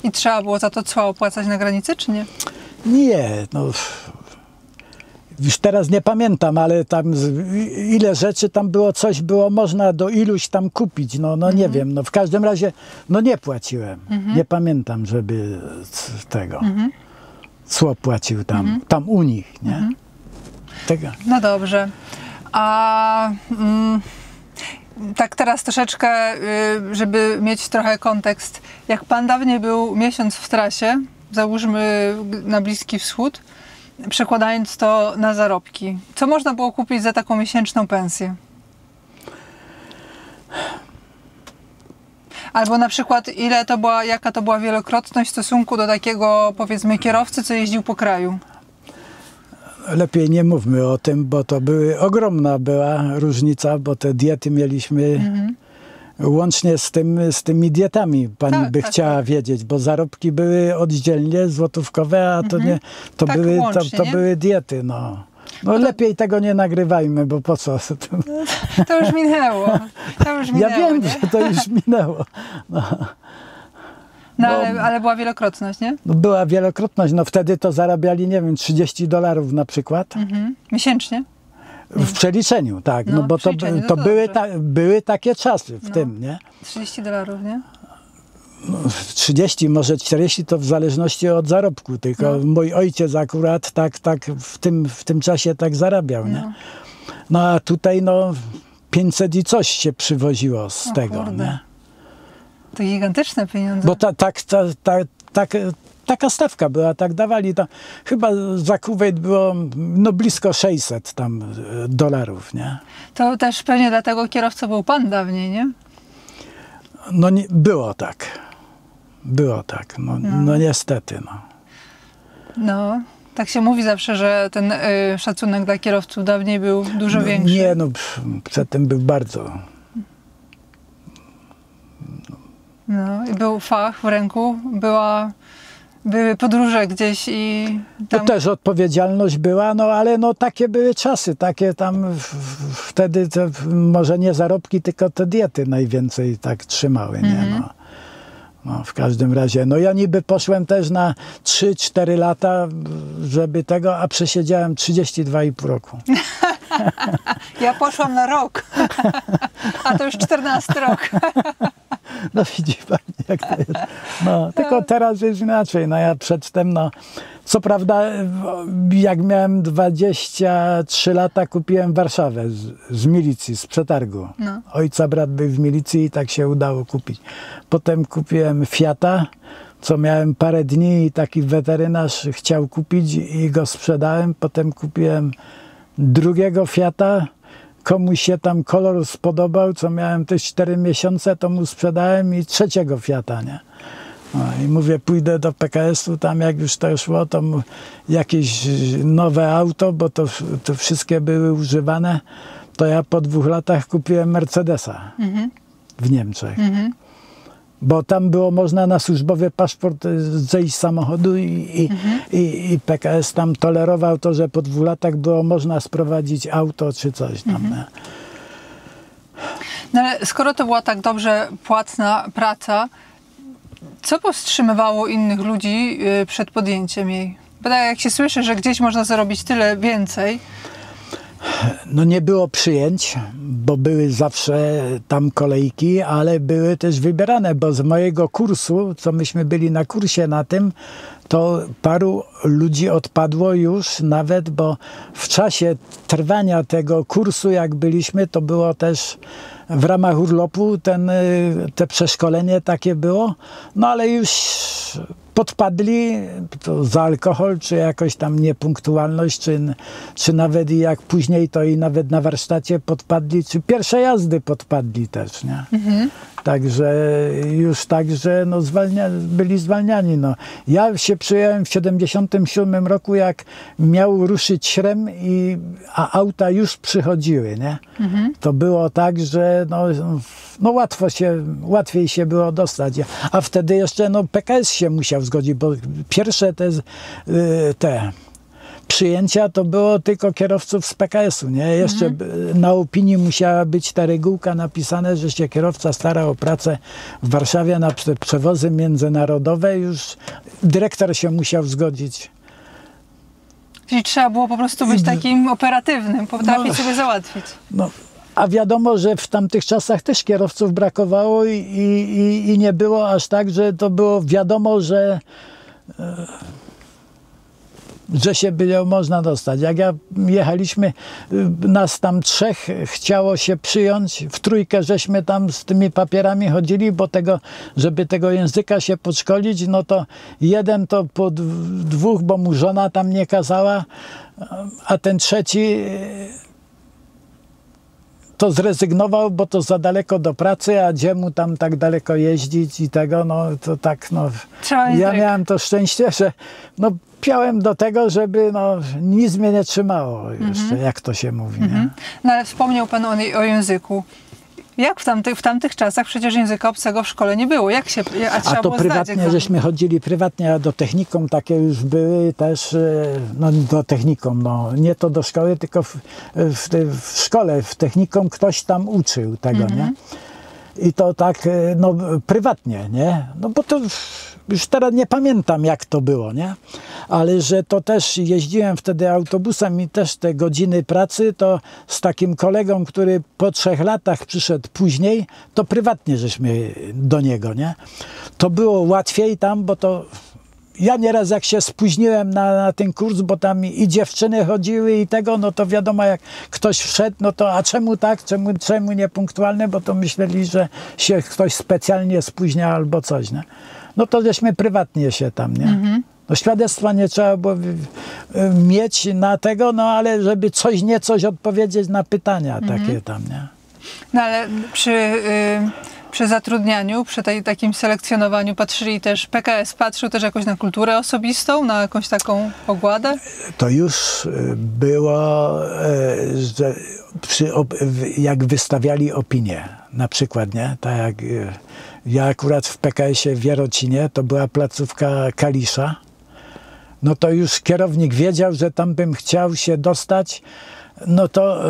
I trzeba było za to cła opłacać na granicy, czy nie? Nie, no już teraz nie pamiętam, ale tam ile rzeczy tam było, coś było można do iluś tam kupić, no nie wiem, no w każdym razie, no nie płaciłem, nie pamiętam, żeby tego cło płacił tam u nich, nie? Tego. No dobrze. A tak teraz troszeczkę, żeby mieć trochę kontekst, jak pan dawniej był miesiąc w trasie, załóżmy na Bliski Wschód, przekładając to na zarobki, co można było kupić za taką miesięczną pensję? Albo na przykład jaka to była wielokrotność w stosunku do takiego, powiedzmy, kierowcy, co jeździł po kraju? Lepiej nie mówmy o tym, bo to ogromna była różnica, bo te diety mieliśmy łącznie z tymi dietami. Pani by chciała wiedzieć, bo zarobki były oddzielnie, złotówkowe, a to nie, to Tak były, łącznie, to nie? były diety, no. No lepiej tego nie nagrywajmy, bo po co? To już minęło. Ja wiem, nie? że to już minęło. No ale była wielokrotność, nie? No, była wielokrotność, no wtedy to zarabiali, nie wiem, $30 na przykład. Miesięcznie? W przeliczeniu, tak, No, no bo w przeliczeniu, to to były takie czasy w tym, nie? $30, nie? No, 30, może 40 to w zależności od zarobku, tylko mój ojciec akurat tak w tym czasie tak zarabiał, nie? No a tutaj 500 i coś się przywoziło z tego, kurde. nie? To gigantyczne pieniądze. Bo taka stawka była, tak dawali, to chyba za Kuwejt było blisko 600 tam dolarów, nie? To też pewnie dlatego kierowcą był pan dawniej, nie? No nie, było tak, no niestety, no. No, tak się mówi zawsze, że ten szacunek dla kierowców dawniej był dużo większy. Nie, przedtem był bardzo. No, i był fach w ręku, były podróże gdzieś i To tam... też odpowiedzialność była, ale takie były czasy, takie tam wtedy to może nie zarobki, tylko te diety najwięcej tak trzymały, nie? No, w każdym razie, ja niby poszłem też na 3-4 lata, żeby tego, a przesiedziałem 32,5 roku. Ja poszłam na rok, a to już 14 rok. No widzi pani, jak to jest. Tylko teraz jest inaczej. Ja przedtem, co prawda, jak miałem 23 lata, kupiłem Warszawę z milicji, z przetargu. Ojca brat był w milicji i tak się udało kupić. Potem kupiłem Fiata, co miałem parę dni i taki weterynarz chciał kupić i go sprzedałem. Potem kupiłem drugiego Fiata. Komuś się tam kolor spodobał, co miałem też 4 miesiące, to mu sprzedałem i trzeciego Fiata, nie? I mówię, pójdę do PKS-u, tam jak już to szło, to jakieś nowe auto, bo to wszystkie były używane, to ja po 2 latach kupiłem Mercedesa w Niemczech. Bo tam było można na służbowy paszport zejść z samochodu i PKS tam tolerował to, że po 2 latach było można sprowadzić auto czy coś tam. Nie? No ale skoro to była tak dobrze płatna praca, co powstrzymywało innych ludzi przed podjęciem jej? Bo tak jak się słyszy, że gdzieś można zarobić tyle więcej. No nie było przyjęć, bo były zawsze tam kolejki, ale były też wybierane, bo z mojego kursu, co myśmy byli na kursie na tym, to paru ludzi odpadło już nawet, bo w czasie trwania tego kursu, jak byliśmy, to było też w ramach urlopu te przeszkolenie takie było, no ale już podpadli to za alkohol, czy jakoś tam niepunktualność, czy nawet i jak później to i nawet na warsztacie podpadli, czy pierwsze jazdy podpadli też, nie? Także już także no, byli zwalniani. No. Ja się przyjąłem w 77 roku, jak miał ruszyć śrem, a auta już przychodziły, nie? To było tak, że no łatwiej się było dostać. A wtedy jeszcze no, PKS się musiał zgodzić, bo pierwsze te przyjęcia to było tylko kierowców z PKS-u, nie? Jeszcze na opinii musiała być ta regułka napisane, że się kierowca stara o pracę w Warszawie na przewozy międzynarodowe. Już dyrektor się musiał zgodzić. Czyli trzeba było po prostu być takim operatywnym, potrafić sobie załatwić. No, a wiadomo, że w tamtych czasach też kierowców brakowało i nie było aż tak, że to było wiadomo, że się było można dostać. Jak jechaliśmy, nas tam 3 chciało się przyjąć, w 3 żeśmy tam z tymi papierami chodzili, bo żeby tego języka się podszkolić, no to jeden to po 2, bo mu żona tam nie kazała, a ten 3 to zrezygnował, bo to za daleko do pracy, a gdzie mu tam tak daleko jeździć i tego, no to tak, no. Ja miałem to szczęście, że no piałem do tego, żeby no nic mnie nie trzymało jeszcze, jak to się mówi. Nie? No ale wspomniał Pan o języku. Jak w tamtych czasach przecież języka obcego w szkole nie było. A to prywatnie, żeśmy chodzili prywatnie, a do technikum takie już były też, no do technikum, no nie to do szkoły, tylko w szkole, w technikum ktoś tam uczył tego, nie? I to tak, no prywatnie, nie? No bo to już teraz nie pamiętam, jak to było, nie? Ale że to też jeździłem wtedy autobusem i też te godziny pracy, to z takim kolegą, który po 3 latach przyszedł później, to prywatnie żeśmy do niego, nie? To było łatwiej tam, bo to ja nieraz jak się spóźniłem na ten kurs, bo tam i dziewczyny chodziły i tego, no to wiadomo, jak ktoś wszedł, no to a czemu tak, czemu niepunktualne, bo to myśleli, że się ktoś specjalnie spóźnia albo coś, nie? No to żeśmy prywatnie się tam, nie? No świadectwa nie trzeba było mieć na tego, no ale żeby coś odpowiedzieć na pytania takie tam, nie? No ale przy zatrudnianiu, przy takim selekcjonowaniu PKS patrzył też jakoś na kulturę osobistą, na jakąś taką ogładę? To już było, że jak wystawiali opinię, na przykład, nie? Tak jak ja akurat w PKS-ie w Jarocinie, to była placówka Kalisza, no to już kierownik wiedział, że tam bym chciał się dostać, no to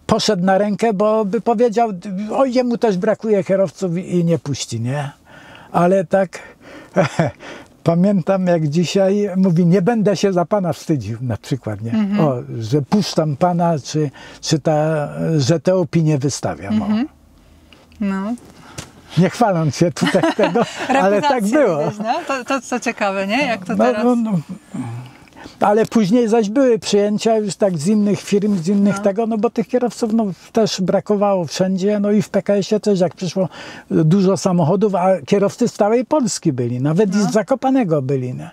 poszedł na rękę, bo by powiedział, o jemu też brakuje kierowców i nie puści, nie? Ale tak pamiętam jak dzisiaj mówi, nie będę się za pana wstydził na przykład, nie? O, że puszczam pana, że te opinie wystawiam. No. Nie chwaląc się tutaj tego, ale tak było. Widać, no? To ciekawe, nie? Jak to teraz... Ale później zaś były przyjęcia już tak z innych firm, z innych tego, no bo tych kierowców no, też brakowało wszędzie, no i w PKS-ie też jak przyszło dużo samochodów, a kierowcy z całej Polski byli, nawet i z Zakopanego byli, nie?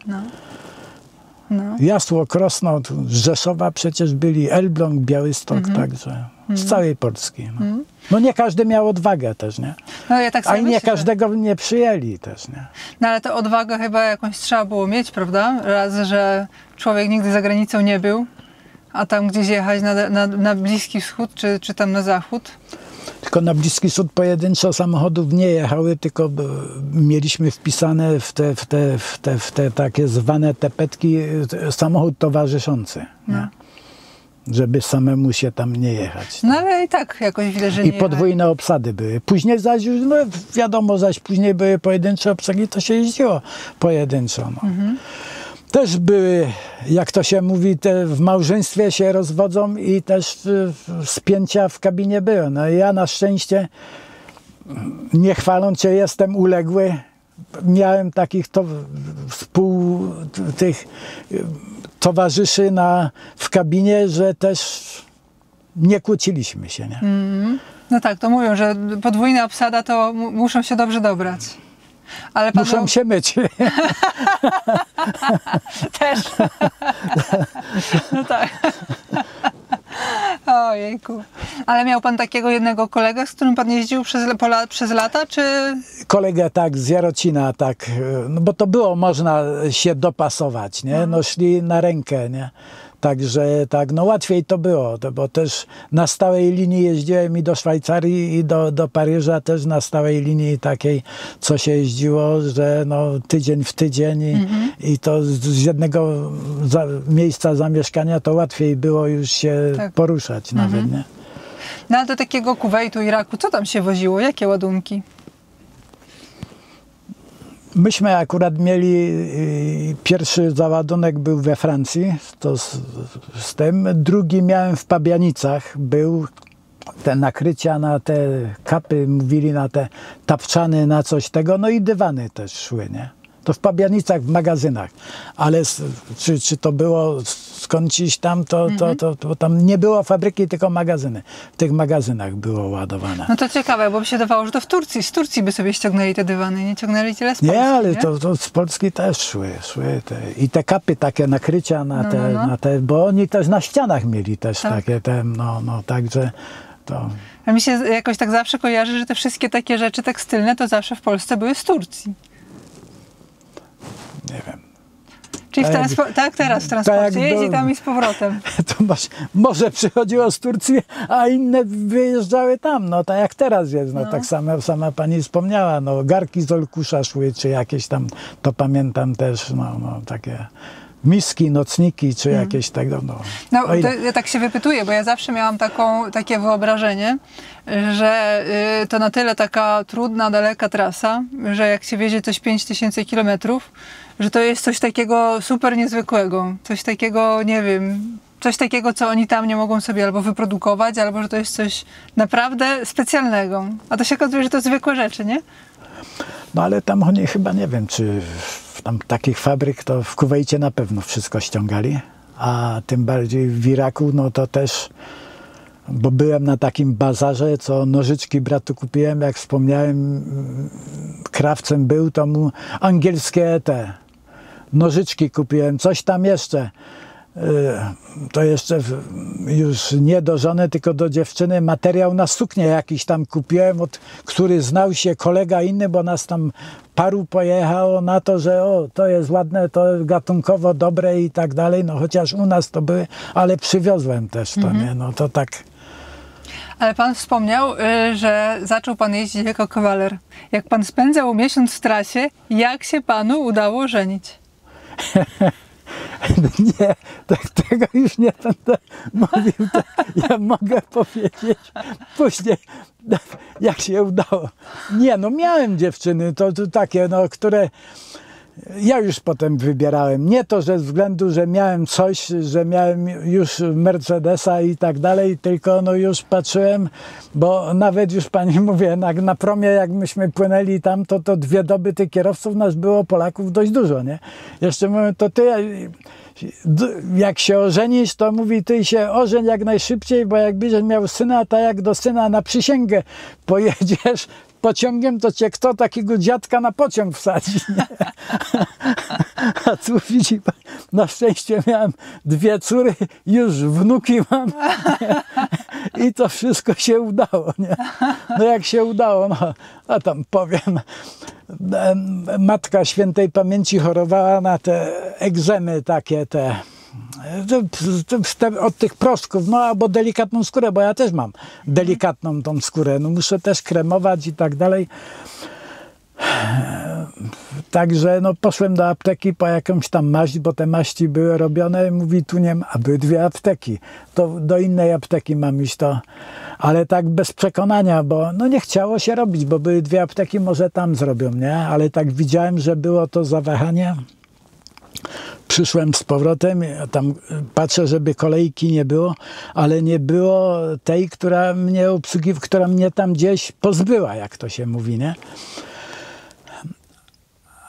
Jasło, Krosno, z Rzeszowa przecież byli, Elbląg, Białystok, także z całej Polski. No. No nie każdy miał odwagę też, nie? No, ja tak a i nie każdego nie przyjęli też, nie? No ale tę odwagę chyba jakąś trzeba było mieć, prawda? Raz, że człowiek nigdy za granicą nie był, a tam gdzieś jechać na Bliski Wschód, czy tam na Zachód. Tylko na Bliski Wschód pojedynczo samochodów nie jechały, tylko mieliśmy wpisane w te takie zwane tepetki samochód towarzyszący. Nie? Żeby samemu się tam nie jechać. No ale i tak jakoś widać, że I nie podwójne obsady były. Później zaś już, no wiadomo, zaś później były pojedyncze obsady, to się jeździło pojedynczo. No. Też były, jak to się mówi, te w małżeństwie się rozwodzą i też spięcia w kabinie były. No ja na szczęście, nie chwaląc się, jestem uległy. Miałem takich tych towarzyszy w kabinie, że też nie kłóciliśmy się. Nie? No tak, to mówią, że podwójna obsada to muszą się dobrze dobrać. Ale panu... Muszą się myć. Też. No tak. Ojejku. Ale miał pan takiego jednego kolegę, z którym pan jeździł przez lata, czy... Kolegę tak, z Jarocina, tak, no bo to było, można się dopasować, nie? No szli na rękę, nie? Także tak, no łatwiej to było, bo też na stałej linii jeździłem i do Szwajcarii i do Paryża też na stałej linii takiej, co się jeździło, że no tydzień w tydzień i to z jednego miejsca zamieszkania to łatwiej było już się poruszać nawet, nie? No ale do takiego Kuwejtu, Iraku, co tam się woziło? Jakie ładunki? Myśmy akurat mieli, pierwszy załadunek był we Francji, to z tym, drugi miałem w Pabianicach, był te nakrycia na te kapy, mówili na te tapczany, na coś tego, no i dywany też szły, nie? To w Pabianicach, w magazynach, ale czy to było skądś tam, to tam nie było fabryki, tylko magazyny. W tych magazynach było ładowane. No to ciekawe, bo by się dawało, że to z Turcji by sobie ściągnęli te dywany, nie ciągnęli tyle z Polski, nie, ale nie? To z Polski też szły i te kapy, takie nakrycia na te, bo oni też na ścianach mieli też takie, także to... A mi się jakoś tak zawsze kojarzy, że te wszystkie takie rzeczy tekstylne to zawsze w Polsce były z Turcji. Nie wiem. Czyli tak teraz w transporcie, jeździ tam i z powrotem. To może przychodziło z Turcji, a inne wyjeżdżały tam, no tak jak teraz jest, no tak sama pani wspomniała, no garki z Olkusza szły, czy jakieś tam, to pamiętam też, no takie miski, nocniki, czy jakieś tego, ja tak się wypytuję, bo ja zawsze miałam takie wyobrażenie, że to na tyle taka trudna, daleka trasa, że jak się wiezie coś 5000 kilometrów, że to jest coś takiego super niezwykłego, coś takiego, nie wiem, coś takiego, co oni tam nie mogą sobie albo wyprodukować, albo że to jest coś naprawdę specjalnego. A to się okazuje, że to zwykłe rzeczy, nie? No ale tam oni chyba, nie wiem, czy tam takich fabryk to w Kuwejcie na pewno wszystko ściągali, a tym bardziej w Iraku, no to też, bo byłem na takim bazarze, co nożyczki bratu kupiłem, jak wspomniałem, krawcem był, to mu angielskie te nożyczki kupiłem, coś tam jeszcze. To jeszcze już nie do żony, tylko do dziewczyny, materiał na suknię jakiś tam kupiłem, który znał się kolega inny, bo nas tam paru pojechało na to, że to jest ładne, to gatunkowo dobre i tak dalej, no chociaż u nas to były, ale przywiozłem też to, nie, no to tak. Ale pan wspomniał, że zaczął pan jeździć jako kawaler. Jak pan spędzał miesiąc w trasie, jak się panu udało żenić? Nie, tego już nie będę mówił. Ja mogę powiedzieć później, jak się udało. Nie, no miałem dziewczyny, to takie, no, które ja już potem wybierałem. Nie to, że ze względu, że miałem coś, że miałem już Mercedesa i tak dalej, tylko no już patrzyłem, bo nawet już pani mówię, na promie jak myśmy płynęli tam, to 2 doby tych kierowców nas było, Polaków, dość dużo, nie? Jeszcze mówię, to ty jak się ożenisz, to mówi, ty się ożeń jak najszybciej, bo jak będziesz miał syna, to jak do syna na przysięgę pojedziesz pociągiem, to cię kto takiego dziadka na pociąg wsadzi, nie? A tu widzi pan, na szczęście miałem 2 córy, już wnuki mam, nie? I to wszystko się udało, nie? No jak się udało, no, a tam powiem, matka świętej pamięci chorowała na te egzemy takie, te od tych proszków, no albo delikatną skórę, bo ja też mam delikatną tą skórę, no muszę też kremować i tak dalej. Także no, poszłem do apteki po jakąś tam maść, bo te maści były robione, mówi tu nie ma, a były 2 apteki, to do innej apteki mam iść to, ale tak bez przekonania, bo no nie chciało się robić, bo były 2 apteki, może tam zrobią, nie, ale tak widziałem, że było to zawahanie. Przyszłem z powrotem, tam patrzę, żeby kolejki nie było, ale nie było tej, która mnie obsługiwała, która mnie tam gdzieś pozbyła, jak to się mówi, nie?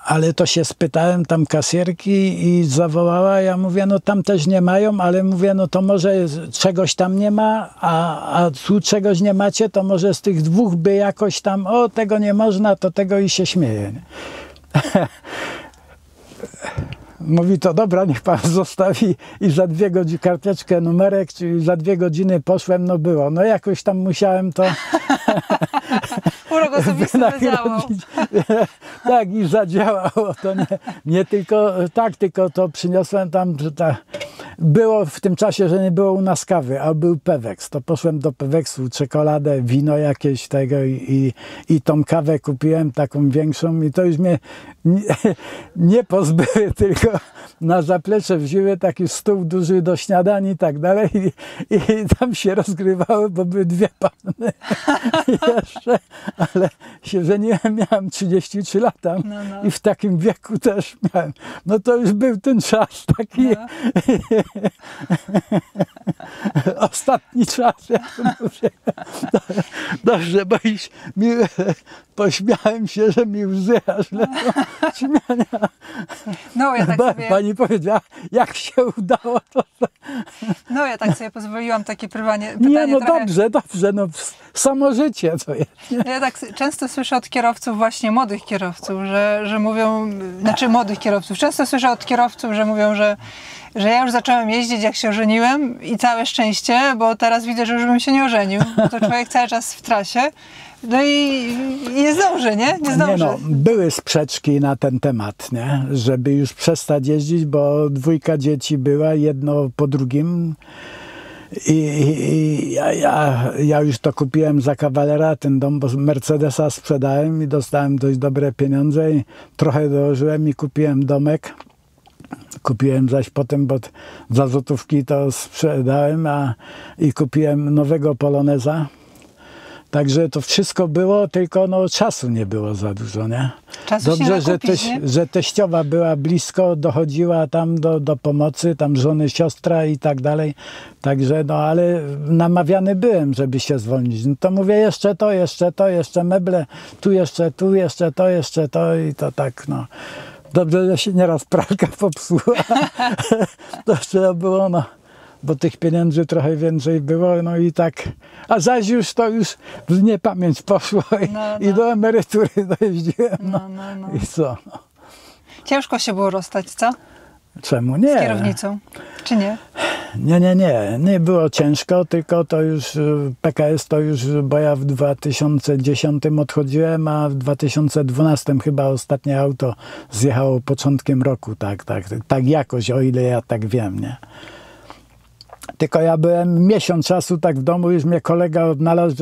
Ale to się spytałem tam kasjerki i zawołała, ja mówię, no tam też nie mają, ale mówię, no to może czegoś tam nie ma, a tu czegoś nie macie, to może z tych 2 by jakoś tam, o tego nie można, to tego i się śmieje. Mówi to dobra, niech pan zostawi i za 2 godziny karteczkę, numerek, czyli za 2 godziny poszłem, no było. No jakoś tam musiałem to Urok osobisty zadziałał. Tak i zadziałało to nie tylko tak, tylko to przyniosłem tam, było w tym czasie, że nie było u nas kawy, a był Peweks. To poszłem do Peweksu, czekoladę, wino jakieś tego i tą kawę kupiłem taką większą i to już mnie nie pozbyły, tylko na zaplecze wzięły taki stół duży do śniadań i tak dalej i tam się rozgrywały, bo były 2 panny jeszcze, ale się żeniłem, miałem 33 lata i w takim wieku też miałem. No to już był ten czas taki ostatni czas, jak to mówię. Dobrze, bo już pośmiałem się, że mi łzy aż lecą śmiania. No, ja tak sobie... Pani powiedziała, jak się udało to. No, ja tak sobie pozwoliłam takie pytanie Nie, no trochę... dobrze, no samo życie to jest. Nie? Ja tak często słyszę od kierowców, właśnie młodych kierowców, że mówią, znaczy młodych kierowców, często słyszę od kierowców, że mówią, że ja już zacząłem jeździć, jak się ożeniłem i całe szczęście, bo teraz widzę, że już bym się nie ożenił, bo to człowiek cały czas w trasie. No i nie zdąży, nie? Nie zdąży. Nie no, były sprzeczki na ten temat, nie? Żeby już przestać jeździć, bo 2 dzieci była, jedno po drugim. I ja już to kupiłem za kawalera, ten dom, bo Mercedesa sprzedałem i dostałem dość dobre pieniądze i trochę dołożyłem i kupiłem domek. Kupiłem zaś potem, bo za złotówki to sprzedałem i kupiłem nowego Poloneza. Także to wszystko było, tylko no, czasu nie było za dużo, nie? Czasu dobrze, się nakupić, że teściowa była blisko, dochodziła tam do pomocy, tam żony, siostra i tak dalej. Także, no ale namawiany byłem, żeby się zwolnić. No to mówię, jeszcze to, jeszcze meble, tu jeszcze to i to tak, no. Dobrze, że się nieraz pralka popsuła. To trzeba było, no. Bo tych pieniędzy trochę więcej było, no i tak, a zaś już to już w niepamięć poszło i do emerytury dojeździłem, no. I co? No. Ciężko się było rozstać, co? Czemu nie? Z kierownicą, czy nie? Nie było ciężko, tylko to już PKS to już, bo ja w 2010 odchodziłem, a w 2012 chyba ostatnie auto zjechało początkiem roku, tak jakoś, o ile ja tak wiem, nie? Tylko ja byłem miesiąc czasu tak w domu, już mnie kolega odnalazł,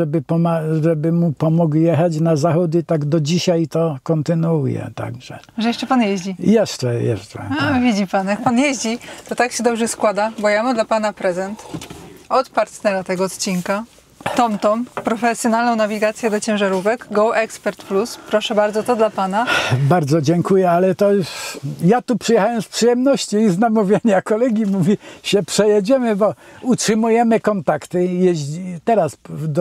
żeby mu pomógł jechać na zachód i tak do dzisiaj to kontynuuje. Także. Że jeszcze pan jeździ? Jeszcze. A, widzi pan, jak pan jeździ, to tak się dobrze składa, bo ja mam dla pana prezent od partnera tego odcinka. TomTom, profesjonalną nawigację do ciężarówek, Go Expert Plus. Proszę bardzo, to dla pana. Bardzo dziękuję, ale to ja tu przyjechałem z przyjemności i z namówienia kolegi. Mówi, się przejedziemy, bo utrzymujemy kontakty. Teraz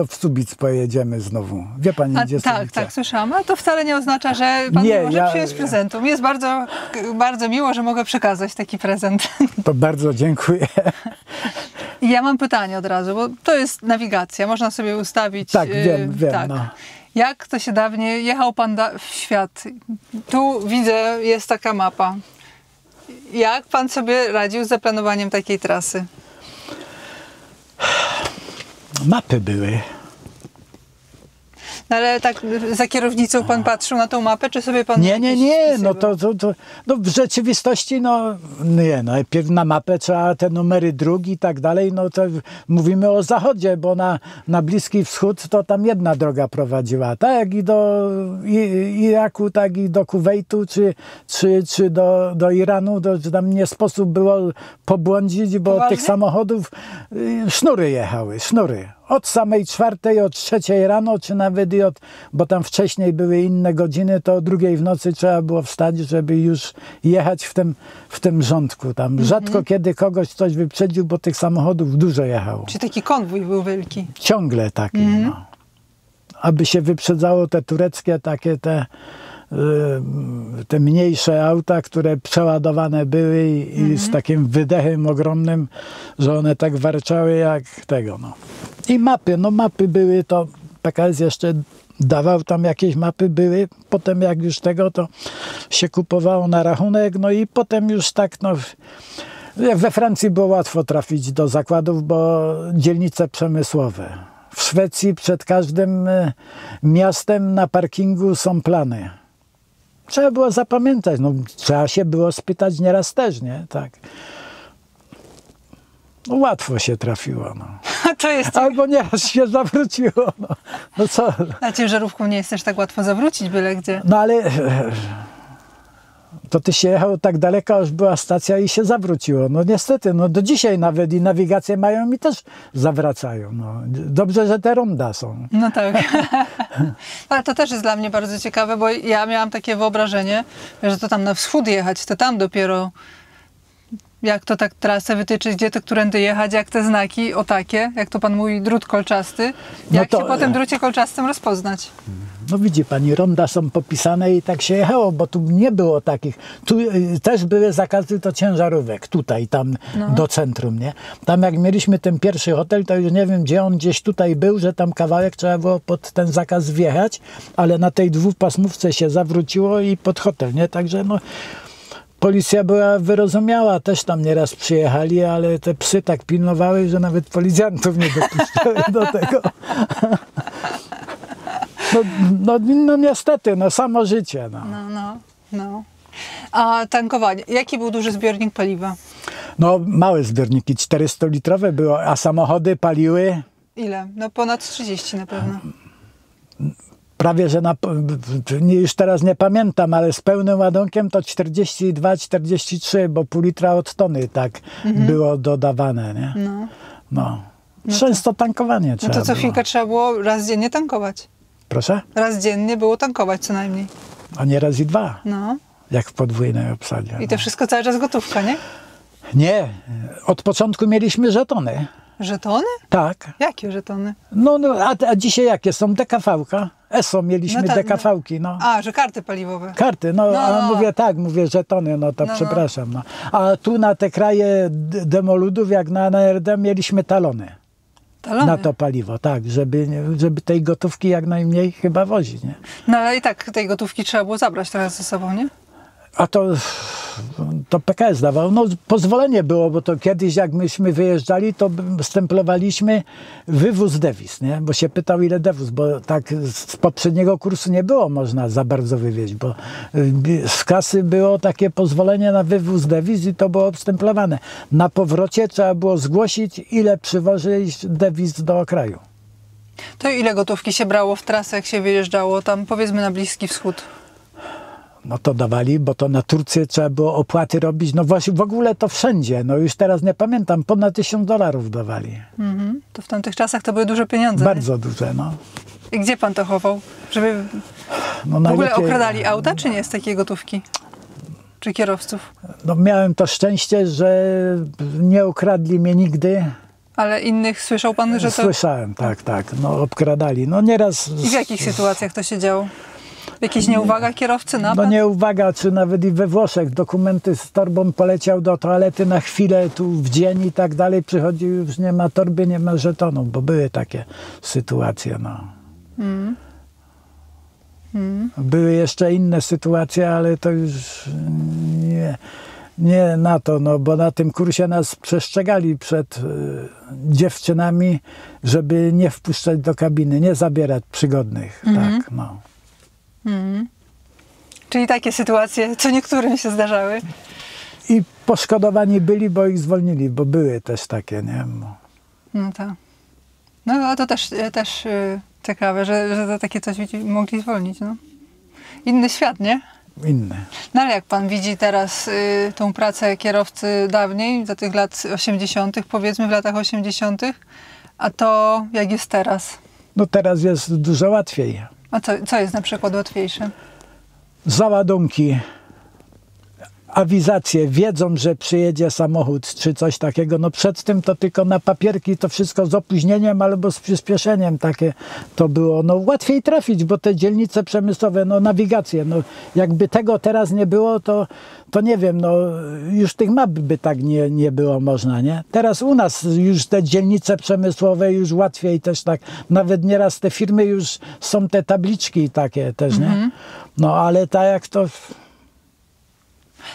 w Subic pojedziemy znowu. Wie pani, gdzie Subice? Tak, słyszałam. A to wcale nie oznacza, że pan nie może przyjąć prezentu. Mi jest bardzo, bardzo miło, że mogę przekazać taki prezent. To bardzo dziękuję. I ja mam pytanie od razu, bo to jest nawigacja, można sobie ustawić. Tak, wiem. Tak. No. Jak to się dawniej, jechał pan w świat, tu widzę, jest taka mapa. Jak pan sobie radził z zaplanowaniem takiej trasy? Mapy były. No ale tak za kierownicą pan patrzył na tą mapę, czy sobie pan... Nie, jakieś no wpisywał? no w rzeczywistości, no nie, no najpierw na mapę trzeba te numery dróg i tak dalej, no to mówimy o zachodzie, bo na Bliski Wschód to tam jedna droga prowadziła, tak jak i do Iraku, tak i do Kuwejtu, czy do Iranu, to tam nie sposób było pobłądzić, bo Poważnie? tych samochodów sznury jechały, sznury. Od samej 4, od 3 rano, czy nawet bo tam wcześniej były inne godziny, to o 2 w nocy trzeba było wstać, żeby już jechać w tym rządku. Tam rzadko kiedy kogoś coś wyprzedził, bo tych samochodów dużo jechało. Czy taki konwój był wielki? Ciągle taki, no. Aby się wyprzedzało te tureckie takie te mniejsze auta, które przeładowane były i z takim wydechem ogromnym, że one tak warczały jak tego, no. I mapy były, to PKS jeszcze dawał tam jakieś mapy były, potem jak już tego, to się kupowało na rachunek, no i potem już tak, no jak we Francji było łatwo trafić do zakładów, bo dzielnice przemysłowe. W Szwecji przed każdym miastem na parkingu są plany. Trzeba było zapamiętać, no trzeba się było spytać nieraz też, nie? Tak. No, łatwo się trafiło, no. To jest... Albo nieraz się zawróciło, no. No co? Na ciężarówką nie jest też tak łatwo zawrócić byle gdzie. No ale to ty się jechał tak daleko, aż była stacja i się zawróciło. No niestety, no do dzisiaj nawet i nawigację mają i też zawracają. No. Dobrze, że te ronda są. No tak. Ale to też jest dla mnie bardzo ciekawe, bo ja miałam takie wyobrażenie, że to tam na wschód jechać, to tam dopiero jak to tak trasę wytyczyć, gdzie to którędy jechać, jak te znaki, o takie, jak to pan mówi, drut kolczasty, No jak to- się po tym drucie kolczastym rozpoznać. No widzi pani, ronda są popisane i tak się jechało, bo tu nie było takich. Tu też były zakazy do ciężarówek, tutaj, tam do centrum, nie? Tam jak mieliśmy ten pierwszy hotel, to już nie wiem, gdzie on gdzieś tutaj był, że tam kawałek trzeba było pod ten zakaz wjechać, ale na tej dwupasmówce się zawróciło i pod hotel, nie? Także no... Policja była wyrozumiała, też tam nieraz przyjechali, ale te psy tak pilnowały, że nawet policjantów nie dopuszczały do tego. No niestety, no samo życie. No. No. A tankowanie. Jaki był duży zbiornik paliwa? No małe zbiorniki, 400-litrowe było, a samochody paliły Ile? No ponad 30 na pewno. prawie, że już teraz nie pamiętam, ale z pełnym ładunkiem to 42-43, bo pół litra od tony tak było dodawane, nie? No. Często tankowanie No trzeba to co było. chwilkę trzeba było raz dziennie tankować. Proszę? Raz dziennie było tankować co najmniej. A nie raz i dwa, No. jak w podwójnej obsadzie. I to wszystko cały czas gotówka, nie? Nie, od początku mieliśmy żetony. Żetony? Tak. Jakie żetony? No a dzisiaj jakie są? DKV-ka. ESO mieliśmy No tak, DKV-ki, no. A, że karty paliwowe. Karty, a mówię żetony, no to przepraszam. No. A tu na te kraje demoludów, jak na NRD, mieliśmy talony. Talony. Na to paliwo, tak, żeby tej gotówki jak najmniej chyba wozić, nie? No ale i tak tej gotówki trzeba było zabrać teraz ze sobą, nie? A to PKS dawał. No pozwolenie było, bo to kiedyś jak myśmy wyjeżdżali, to stemplowaliśmy wywóz dewiz, nie? Bo się pytał ile dewóz, bo tak z poprzedniego kursu nie było można za bardzo wywieźć, bo z kasy było takie pozwolenie na wywóz dewiz i to było stemplowane. Na powrocie trzeba było zgłosić, ile przywozić dewiz do kraju. To ile gotówki się brało w trasę, jak się wyjeżdżało tam, powiedzmy, na Bliski Wschód? No to dawali, bo to na Turcję trzeba było opłaty robić. No właśnie w ogóle to wszędzie. No już teraz nie pamiętam, ponad $1000 dawali. To w tamtych czasach to były duże pieniądze. Bardzo duże, no. I gdzie pan to chował? Żeby No w ogóle najlepiej- okradali auta, czy nie z takiej gotówki? Czy kierowców? No miałem to szczęście, że nie ukradli mnie nigdy. Ale innych słyszał pan, że to... Słyszałem, tak. No obkradali. No nieraz... I w jakich sytuacjach to się działo? Jakieś nieuwaga kierowcy, napad? No nie uwaga, czy nawet i we Włoszech dokumenty z torbą poleciał do toalety na chwilę, tu w dzień i tak dalej, przychodził, już nie ma torby, nie ma żetonów, bo były takie sytuacje, no. Były jeszcze inne sytuacje, ale to już Nie na to, no bo na tym kursie nas przestrzegali przed dziewczynami, żeby nie wpuszczać do kabiny, nie zabierać przygodnych. Tak, no. Czyli takie sytuacje, co niektórym się zdarzały. I poszkodowani byli, bo ich zwolnili, bo były też takie, nie? No tak. No a to też ciekawe, że za takie coś mogli zwolnić, no. Inny świat, nie? Inne. No ale jak pan widzi teraz tą pracę kierowcy dawniej, za tych lat 80., powiedzmy w latach 80., a to jak jest teraz? No teraz jest dużo łatwiej. A co jest na przykład łatwiejsze? Załadunki, awizacje, wiedzą, że przyjedzie samochód czy coś takiego. No przed tym to tylko na papierki, to wszystko z opóźnieniem albo z przyspieszeniem takie to było. No łatwiej trafić, bo te dzielnice przemysłowe, no nawigacje, no jakby tego teraz nie było, to nie wiem, no już tych map by tak nie było można, nie? Teraz u nas już te dzielnice przemysłowe już łatwiej też tak, nawet nieraz te firmy już są te tabliczki takie też, nie? No ale tak jak to...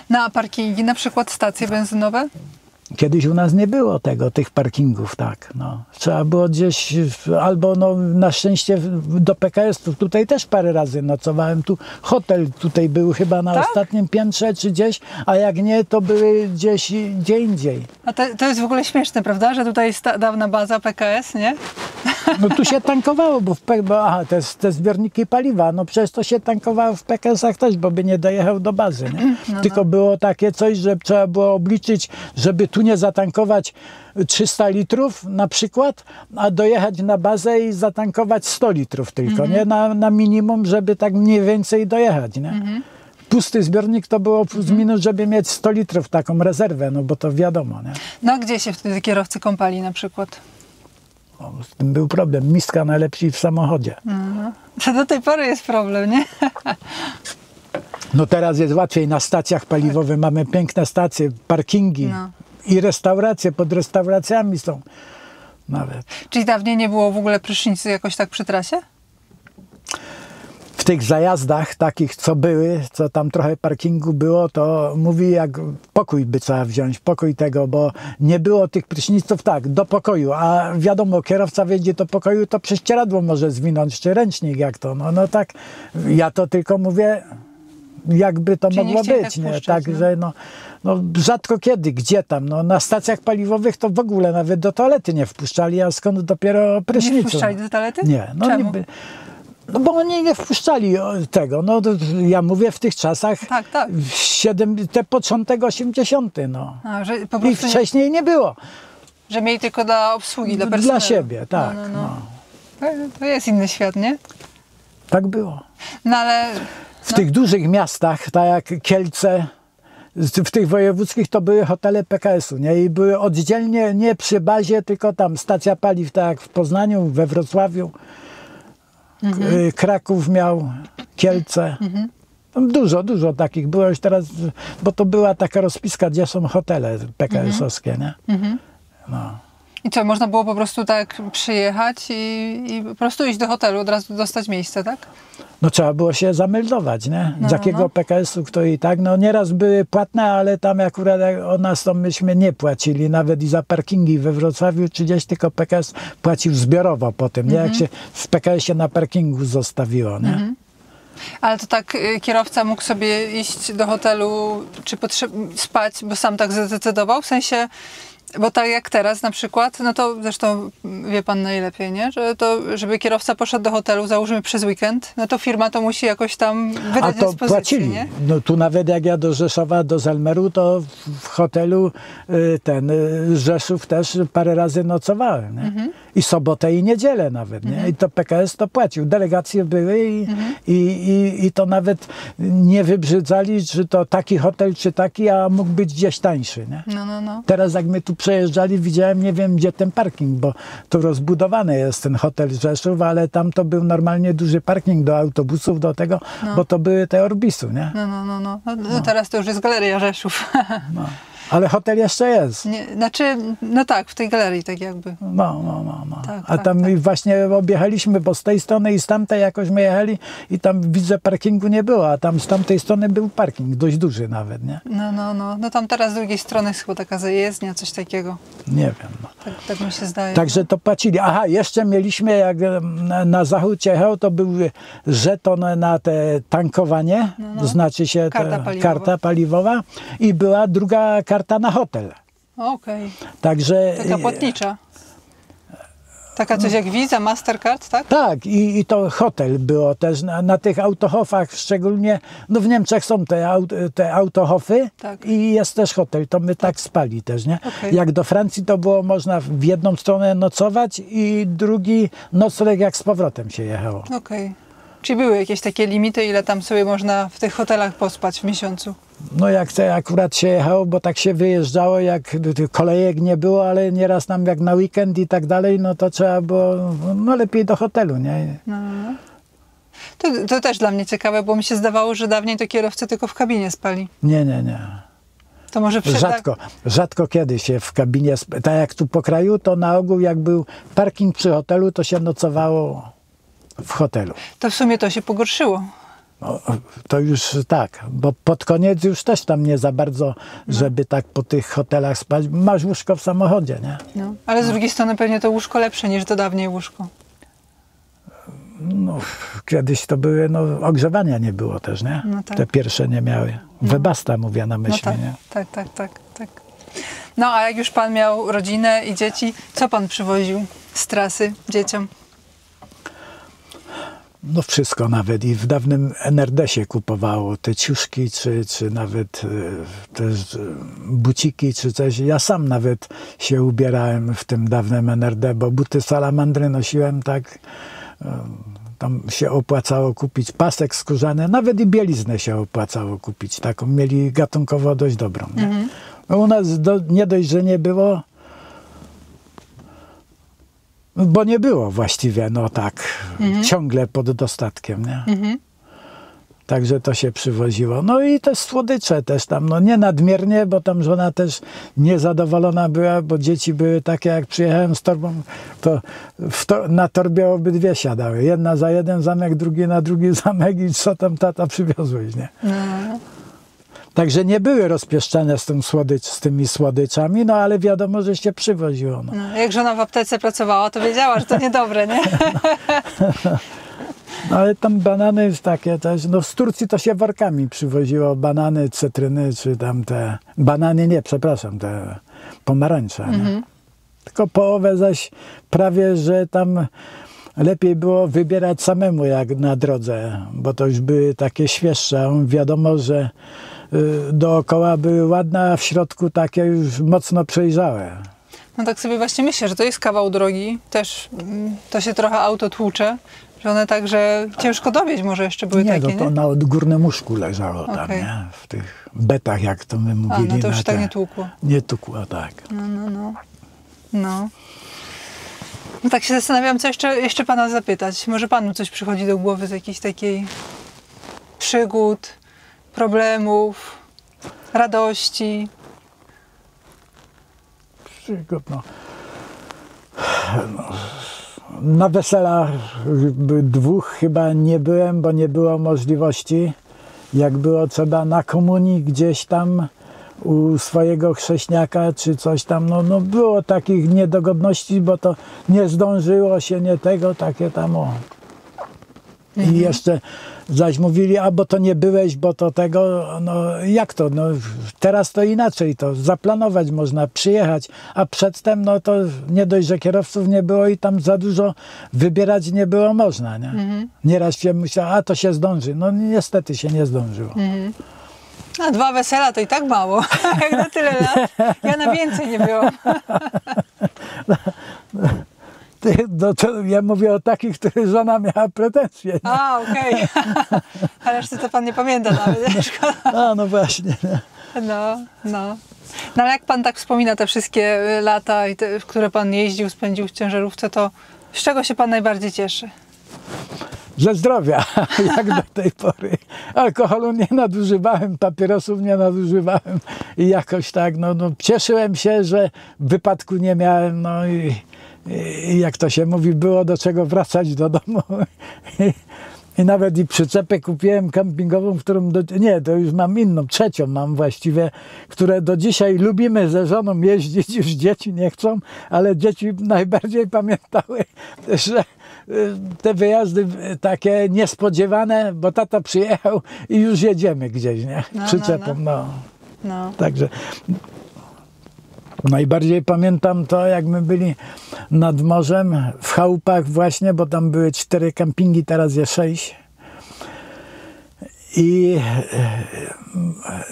Na parkingi, na przykład stacje benzynowe? Kiedyś u nas nie było tych parkingów, tak. No. Trzeba było gdzieś, albo no, na szczęście do PKS tutaj też parę razy nocowałem. Tu hotel tutaj był chyba na ostatnim piętrze czy gdzieś, a jak nie, to były gdzie indziej. A to jest w ogóle śmieszne, prawda, że tutaj jest dawna baza PKS, nie? No tu się tankowało, bo te zbiorniki paliwa, no przecież to się tankowało w PKS-ach też, bo by nie dojechał do bazy, nie? Tylko było takie coś, że trzeba było obliczyć, żeby tu nie zatankować 300 litrów na przykład, a dojechać na bazę i zatankować 100 litrów tylko, nie? Na minimum, żeby tak mniej więcej dojechać, nie? Pusty zbiornik to było plus minus, żeby mieć 100 litrów, taką rezerwę, no bo to wiadomo, nie? No a gdzie się wtedy kierowcy kąpali na przykład? Z tym był problem. Miska najlepsi w samochodzie. To do tej pory jest problem, nie? No teraz jest łatwiej. Na stacjach paliwowych mamy piękne stacje, parkingi i restauracje. Pod restauracjami są nawet. Czyli dawniej nie było w ogóle prysznicy jakoś tak przy trasie? W tych zajazdach takich, co były, co tam trochę parkingu było, to mówi, jak pokój by trzeba wziąć, pokój tego, bo nie było tych pryszniców tak, do pokoju, a wiadomo, kierowca wejdzie do pokoju, to prześcieradło może zwinąć, czy ręcznik, jak to, no tak, ja to tylko mówię, jakby to czyli mogło być, nie? Także no rzadko kiedy, gdzie tam, no na stacjach paliwowych to w ogóle nawet do toalety nie wpuszczali, a skąd dopiero prysznicu. Nie wpuszczali do toalety? Nie, no czemu? niby. No bo oni nie wpuszczali tego, no ja mówię w tych czasach, tak. te początek 80, no. A, że po prostu i wcześniej nie było. Że mieli tylko dla obsługi, dla personelu. Dla siebie, tak. No. To jest inny świat, nie? Tak było. No ale... W tych dużych miastach, tak jak Kielce, w tych wojewódzkich to były hotele PKS-u, nie? I były oddzielnie, nie przy bazie, tylko tam stacja paliw, tak jak w Poznaniu, we Wrocławiu. Kraków miał, Kielce. Dużo takich było już teraz, bo to była taka rozpiska, gdzie są hotele PKS-owskie, nie? No. I co, można było po prostu tak przyjechać i po prostu iść do hotelu, od razu dostać miejsce, tak? No trzeba było się zameldować, nie? Z jakiego PKS-u kto i tak. No nieraz były płatne, ale tam akurat o nas to myśmy nie płacili. Nawet i za parkingi we Wrocławiu czy gdzieś, tylko PKS płacił zbiorowo potem, nie? Jak się w PKS-ie na parkingu zostawiło, nie? Ale to tak kierowca mógł sobie iść do hotelu, czy spać, bo sam tak zdecydował? W sensie... Bo tak jak teraz na przykład, no to zresztą wie pan najlepiej, nie? Że to, żeby kierowca poszedł do hotelu, załóżmy przez weekend, no to firma to musi jakoś tam wydać dyspozycję, płacili. Nie? No tu nawet jak ja do Rzeszowa, do Zelmeru, to w hotelu Rzeszów też parę razy nocowałem, nie? I sobotę i niedzielę nawet, nie? I to PKS to płacił. Delegacje były i to nawet nie wybrzydzali, że to taki hotel czy taki, a mógł być gdzieś tańszy, nie? No. Teraz jak my tu przejeżdżali, widziałem, nie wiem gdzie ten parking, bo tu rozbudowany jest ten hotel Rzeszów, ale tam to był normalnie duży parking do autobusów, do tego, bo to były te Orbisu, nie? No, teraz to już jest Galeria Rzeszów. No. Ale hotel jeszcze jest. Nie, znaczy, no tak, w tej galerii tak jakby. No. Tak, A tak, tam tak. i właśnie objechaliśmy, bo z tej strony i z tamtej jakoś my jechali i tam widzę parkingu nie było, a tam z tamtej strony był parking, dość duży nawet, nie? No tam teraz z drugiej strony jest chyba taka zajezdnia, coś takiego. Nie wiem. No. Tak mi się zdaje. Także to płacili. Aha, jeszcze mieliśmy, jak na zachód jechał, to był żeton na te tankowanie, znaczy się karta paliwowa i była druga karta na hotel. Okej. Także Taka płatnicza. Taka coś jak Visa, Mastercard, tak? tak, i to hotel było też na tych autohofach, szczególnie, no w Niemczech są te autohofy Tak. i jest też hotel, to my tak spali też, nie? Okej. Jak do Francji to było można w jedną stronę nocować i drugi nocleg jak z powrotem się jechało. Okej. Czy były jakieś takie limity, ile tam sobie można w tych hotelach pospać w miesiącu? No jak to akurat się jechało, bo tak się wyjeżdżało, jak kolejek nie było, ale nieraz tam jak na weekend i tak dalej, no to trzeba było, no lepiej do hotelu, nie? To też dla mnie ciekawe, bo mi się zdawało, że dawniej to kierowcy tylko w kabinie spali. Nie. To może Rzadko kiedy się w kabinie, tak jak tu po kraju, to na ogół jak był parking przy hotelu, to się nocowało w hotelu. To w sumie to się pogorszyło. No, to już tak, bo pod koniec już też tam nie za bardzo, żeby tak po tych hotelach spać. Masz łóżko w samochodzie, nie? No. Ale z drugiej strony pewnie to łóżko lepsze niż to dawniej łóżko. No, kiedyś to były, no ogrzewania nie było też, nie? No tak. Te pierwsze nie miały. Webasta mówię na myśli, tak, nie? tak. No a jak już pan miał rodzinę i dzieci, co pan przywoził z trasy dzieciom? No wszystko nawet i w dawnym NRD się kupowało te ciuszki, czy nawet też buciki, czy coś. Ja sam nawet się ubierałem w tym dawnym NRD, bo buty salamandry nosiłem tak, tam się opłacało kupić pasek skórzany, nawet i bieliznę się opłacało kupić, taką mieli gatunkowo dość dobrą. Nie? No u nas nie dość, że nie było, bo nie było właściwie, no tak, ciągle pod dostatkiem, nie? Także to się przywoziło. No i te słodycze też tam, no nie nadmiernie, bo tam żona też niezadowolona była, bo dzieci były takie, jak przyjechałem z torbą, to na torbie obydwie siadały. Jedna za jeden zamek, drugi na drugi zamek i co tam tata przywiozłeś, nie? Także nie były rozpieszczone z tymi słodyczami, no ale wiadomo, że się przywoziło. No. No, jak żona w aptece pracowała, to wiedziała, że to niedobre, nie? No, ale tam banany takie też, no z Turcji to się workami przywoziło, banany, cytryny, czy tam te, banany nie, przepraszam, te pomarańcze. Nie? Tylko połowę zaś prawie, że tam lepiej było wybierać samemu jak na drodze, bo to już były takie świeższe. Wiadomo, że dookoła były ładne, a w środku takie już mocno przejrzałe. No tak sobie właśnie myślę, że to jest kawał drogi, też to się trochę auto tłucze, że one także ciężko dowieźć może jeszcze były Nie, takie, no to nie? na odgórnym łóżku leżało tam, Okej. nie? W tych betach, jak to my mówili. A, no to już na tak te- nie tłukło. Nie tłukło, tak. No. No tak się zastanawiam, co jeszcze pana zapytać. Może panu coś przychodzi do głowy z jakiejś takiej przygód, problemów, radości? Przygód, no. Na weselach dwóch chyba nie byłem, bo nie było możliwości. Jak było trzeba na komunii gdzieś tam u swojego chrześniaka czy coś tam, no było takich niedogodności, bo to nie zdążyło się, nie tego, takie tam o. I jeszcze zaś mówili, a bo to nie byłeś, bo to tego, no jak to, no teraz to inaczej, to zaplanować można, przyjechać, a przedtem no to nie dość, że kierowców nie było i tam za dużo wybierać nie było można, nie? Nieraz się myślało, a to się zdąży, no niestety się nie zdążyło. A 2 wesela to i tak mało, jak na tyle lat. Ja na więcej nie byłam. No to ja mówię o takich, których żona miała pretensje. Nie? A, okej. Ale reszty to pan nie pamięta nawet, nie? Szkoda. A no właśnie. Nie? No. No ale jak pan tak wspomina te wszystkie lata, w które pan jeździł, spędził w ciężarówce, to z czego się pan najbardziej cieszy? Ze zdrowia, jak do tej pory. Alkoholu nie nadużywałem, papierosów nie nadużywałem i jakoś tak, no cieszyłem się, że wypadku nie miałem, no i jak to się mówi, było do czego wracać do domu. I nawet i przyczepę kupiłem kampingową, którą to już mam inną, trzecią mam właściwie, które do dzisiaj lubimy ze żoną jeździć, już dzieci nie chcą, ale dzieci najbardziej pamiętały, że te wyjazdy takie niespodziewane, bo tata przyjechał i już jedziemy gdzieś, nie? Przyczepą, no. Także najbardziej pamiętam to, jak my byli nad morzem, w chałupach właśnie, bo tam były 4 kampingi, teraz jest 6. I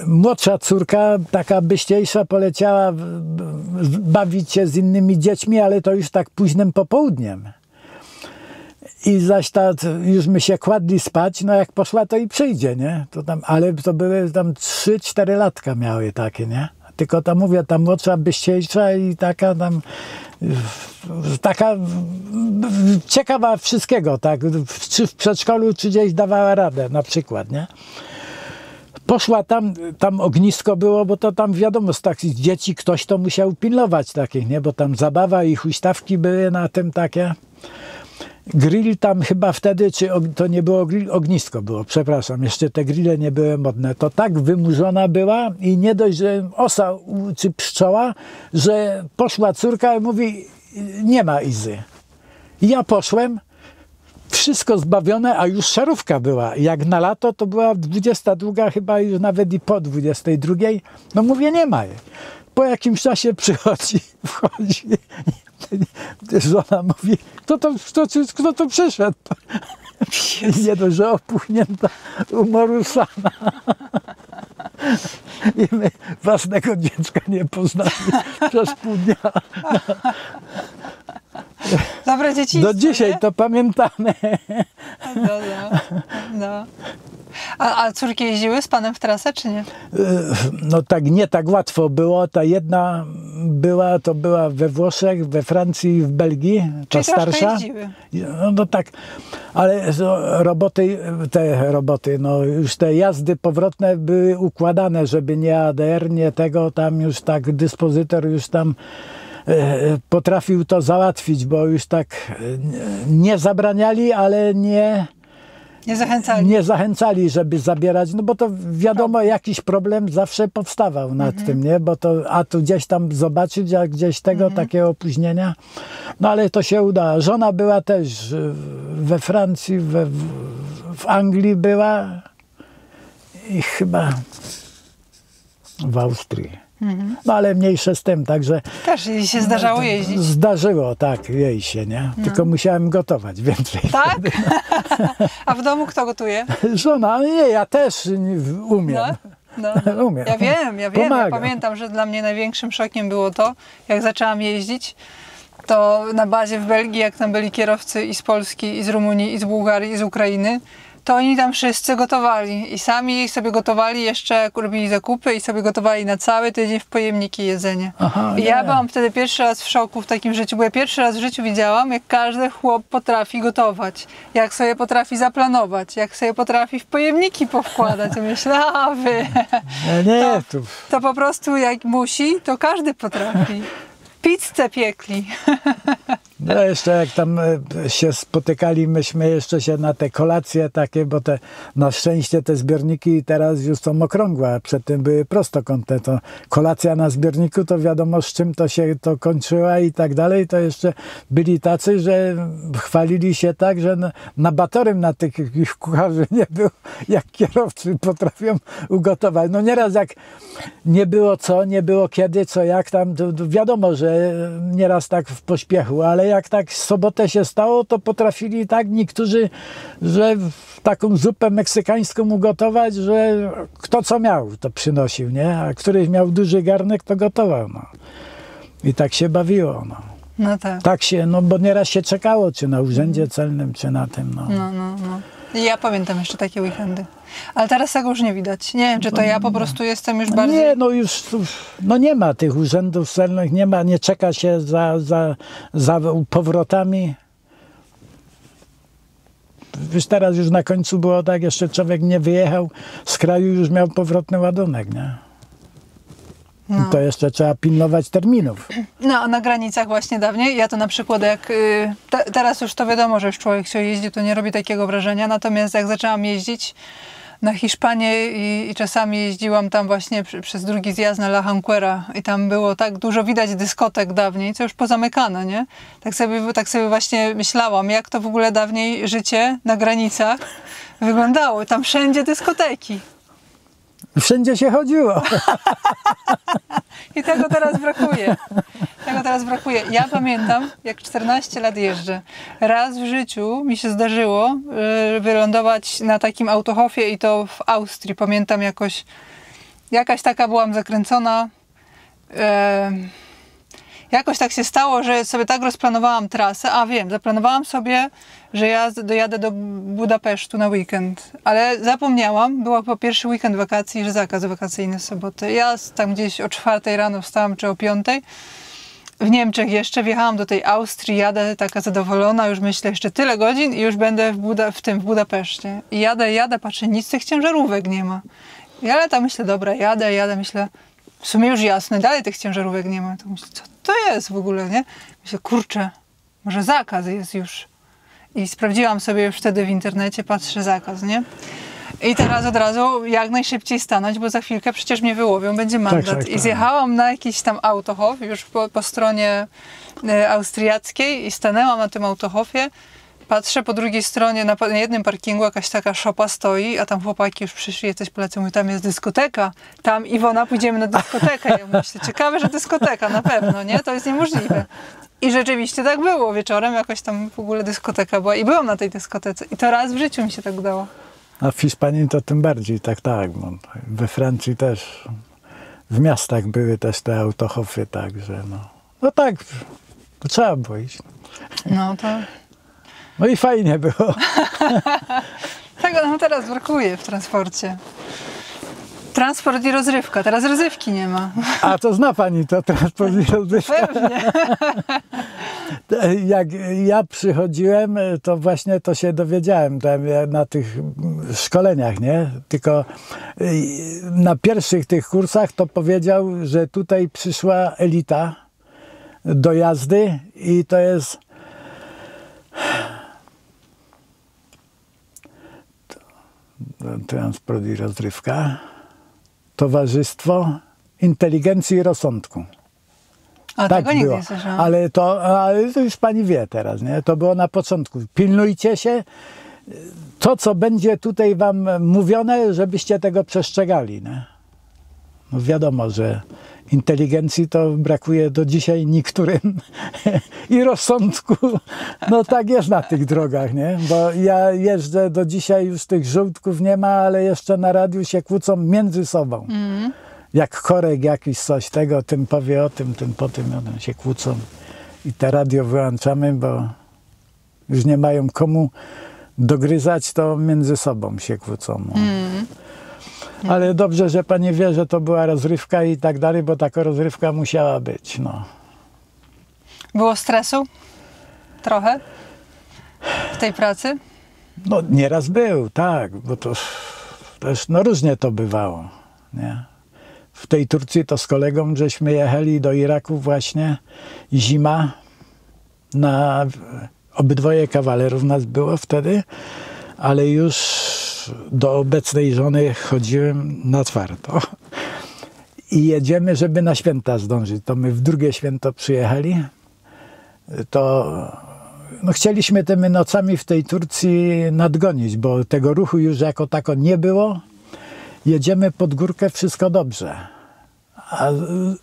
młodsza córka, taka byściejsza, poleciała bawić się z innymi dziećmi, ale to już tak późnym popołudniem. I zaś już my się kładli spać, no jak poszła, to i przyjdzie, nie? To tam, ale to były tam 3-4 latka miały takie, nie? Tylko tam mówię, ta młodsza, byściejsza i taka tam, taka ciekawa wszystkiego, tak? Czy w przedszkolu, czy gdzieś dawała radę, na przykład, nie? Poszła tam ognisko było, bo to tam wiadomo, z takich dzieci ktoś to musiał pilnować takich, nie? Bo tam zabawa i huśtawki były na tym takie. Grill tam chyba wtedy, czy to nie było grill, ognisko było, przepraszam, jeszcze te grille nie były modne. To tak wymurzona była i nie dość, że osa czy pszczoła, że poszła córka i mówi, nie ma Izy. I ja poszłem, wszystko zbawione, a już szarówka była. Jak na lato to była 22, chyba już nawet i po 22. No mówię, nie ma jej. Po jakimś czasie wchodzi, żona mówi, kto to przyszedł? Nie dość, że opuchnięta umorusana. I my własnego dziecka nie poznali przez pół dnia. Dobre dzieciństwo, do dzisiaj nie? To pamiętamy. No. A córki jeździły z panem w trasę, czy nie? No tak, nie tak łatwo było. Ta jedna była we Włoszech, we Francji i w Belgii, ta czyli starsza. Jeździły. No tak, ale no już te jazdy powrotne były układane, żeby nie ADR, nie tego, tam już tak dyspozytor już tam potrafił to załatwić, bo już tak nie zabraniali, ale nie zachęcali, żeby zabierać, no bo to wiadomo, jakiś problem zawsze powstawał nad tym, nie? Bo a tu gdzieś tam zobaczyć, a gdzieś takie opóźnienia. No ale to się uda. Żona była też we Francji, w Anglii była i chyba w Austrii. No ale mniejsze z tym, także... Też jej się zdarzało jeździć. Zdarzyło, tak, jej się, nie? Tylko musiałem gotować więcej. Tak? A w domu kto gotuje? Żona, nie, ja też umiem. No. Umiem. Ja wiem. Pomaga. Ja pamiętam, że dla mnie największym szokiem było to, jak zaczęłam jeździć, to na bazie w Belgii, jak tam byli kierowcy i z Polski, i z Rumunii, i z Bułgarii, i z Ukrainy, to oni tam wszyscy gotowali i sami sobie gotowali, jeszcze robili zakupy i sobie gotowali na cały tydzień w pojemniki jedzenie. Aha, I ja byłam wtedy pierwszy raz w szoku w takim życiu, bo ja pierwszy raz w życiu widziałam, jak każdy chłop potrafi gotować, jak sobie potrafi zaplanować, jak sobie potrafi w pojemniki powkładać. Ja myślę, a wy, to po prostu jak musi, to każdy potrafi. Pizzę piekli. No jeszcze jak tam się spotykali, myśmy jeszcze się na te kolacje takie, bo na szczęście te zbiorniki teraz już są okrągłe, a przedtem były prostokątne. To kolacja na zbiorniku, to wiadomo, z czym to się to kończyła i tak dalej. To jeszcze byli tacy, że chwalili się tak, że nabatorem na tych kucharzy nie było, jak kierowcy potrafią ugotować. No nieraz jak nie było kiedy, co jak tam, to wiadomo, że nieraz tak w pośpiechu, ale jak tak w sobotę się stało, to potrafili tak niektórzy, że taką zupę meksykańską ugotować, że kto co miał, to przynosił, nie? A któryś miał duży garnek, to gotował, no. I tak się bawiło, no. No tak. Tak się, no bo nieraz się czekało, czy na urzędzie celnym, czy na tym, no. No. I ja pamiętam jeszcze takie weekendy. Ale teraz tego już nie widać. Nie wiem, czy to ja po prostu jestem już bardziej... Nie, no już nie ma tych urzędów celnych, nie czeka się za powrotami. Wiesz, teraz już na końcu było tak, jeszcze człowiek nie wyjechał z kraju, już miał powrotny ładunek, nie? No. I to jeszcze trzeba pilnować terminów. No, a na granicach właśnie dawniej, ja to na przykład jak, teraz już to wiadomo, że już człowiek się jeździ, to nie robi takiego wrażenia, natomiast jak zaczęłam jeździć na Hiszpanię i czasami jeździłam tam właśnie przez drugi zjazd na La Janquera i tam było tak dużo widać dyskotek dawniej, co już pozamykane, nie? Tak sobie właśnie myślałam, jak to w ogóle dawniej życie na granicach wyglądało. Tam wszędzie dyskoteki. Wszędzie się chodziło. I tego teraz brakuje. Tego teraz brakuje. Ja pamiętam, jak 14 lat jeżdżę. Raz w życiu mi się zdarzyło wylądować na takim autohofie i to w Austrii. Pamiętam jakaś taka byłam zakręcona. Jakoś tak się stało, że sobie tak rozplanowałam trasę. A wiem, zaplanowałam sobie, że ja dojadę do Budapesztu na weekend. Ale zapomniałam, była po pierwszy weekend wakacji, że zakaz wakacyjny w sobotę. Ja tam gdzieś o 4 rano wstałam, czy o 5. W Niemczech jeszcze wjechałam do tej Austrii, jadę taka zadowolona, już myślę jeszcze tyle godzin i już będę w Budapeszcie. I jadę, patrzę, nic z tych ciężarówek nie ma. Ja tam myślę, dobra, jadę, myślę, w sumie już jasne, dalej tych ciężarówek nie ma. To myślę, co to jest w ogóle, nie? Myślę, kurczę, może zakaz jest już. I sprawdziłam sobie już wtedy w internecie, patrzę, zakaz, nie? I teraz od razu jak najszybciej stanąć, bo za chwilkę przecież mnie wyłowią, będzie mandat. Tak. I zjechałam na jakiś tam autohof, już po stronie austriackiej i stanęłam na tym autohofie. Patrzę po drugiej stronie, na jednym parkingu jakaś taka szopa stoi, a tam chłopaki już przyszli, jacyś polecą, mówią, tam jest dyskoteka. Tam, Iwona, pójdziemy na dyskotekę. Ja myślę, ciekawe, że dyskoteka, na pewno, nie? To jest niemożliwe. I rzeczywiście tak było. Wieczorem jakoś tam w ogóle dyskoteka była i byłam na tej dyskotece. I to raz w życiu mi się tak udało. A w Hiszpanii to tym bardziej, tak. No, we Francji też, w miastach były też te autohofy, także no tak, to trzeba było iść. No to... No i fajnie było. Tego nam teraz brakuje w transporcie. Transport i rozrywka. Teraz rozrywki nie ma. A to zna pani to transport i rozrywka? Pewnie. Jak ja przychodziłem, to właśnie to się dowiedziałem tam na tych szkoleniach, nie? Tylko na pierwszych tych kursach to powiedział, że tutaj przyszła elita do jazdy i to jest transport i rozrywka, Towarzystwo Inteligencji i Rozsądku. A Tak tego nigdy było. nie słyszałam. Ale to już pani wie teraz, nie? To było na początku. Pilnujcie się, to co będzie tutaj wam mówione, żebyście tego przestrzegali, nie? No wiadomo, że inteligencji to brakuje do dzisiaj niektórym i rozsądku. No tak jest na tych drogach, nie? Bo ja jeżdżę do dzisiaj, już tych żółtków nie ma, ale jeszcze na radiu się kłócą między sobą. Jak korek jakiś coś tego, tym powie o tym po tym się kłócą. I te radio wyłączamy, bo już nie mają komu dogryzać, to między sobą się kłócą. Ale dobrze, że pani wie, że to była rozrywka i tak dalej, bo taka rozrywka musiała być. No. Było stresu? Trochę? W tej pracy? No nieraz był, tak, bo to też no, różnie to bywało. Nie? W tej Turcji to z kolegą żeśmy jechali do Iraku właśnie, zima, na obydwoje kawalerów nas było wtedy, ale już do obecnej żony chodziłem na twardo. I jedziemy, żeby na święta zdążyć. To my w drugie święto przyjechali. To no, chcieliśmy tymi nocami w tej Turcji nadgonić, bo tego ruchu już jako tako nie było. Jedziemy pod górkę, wszystko dobrze. A z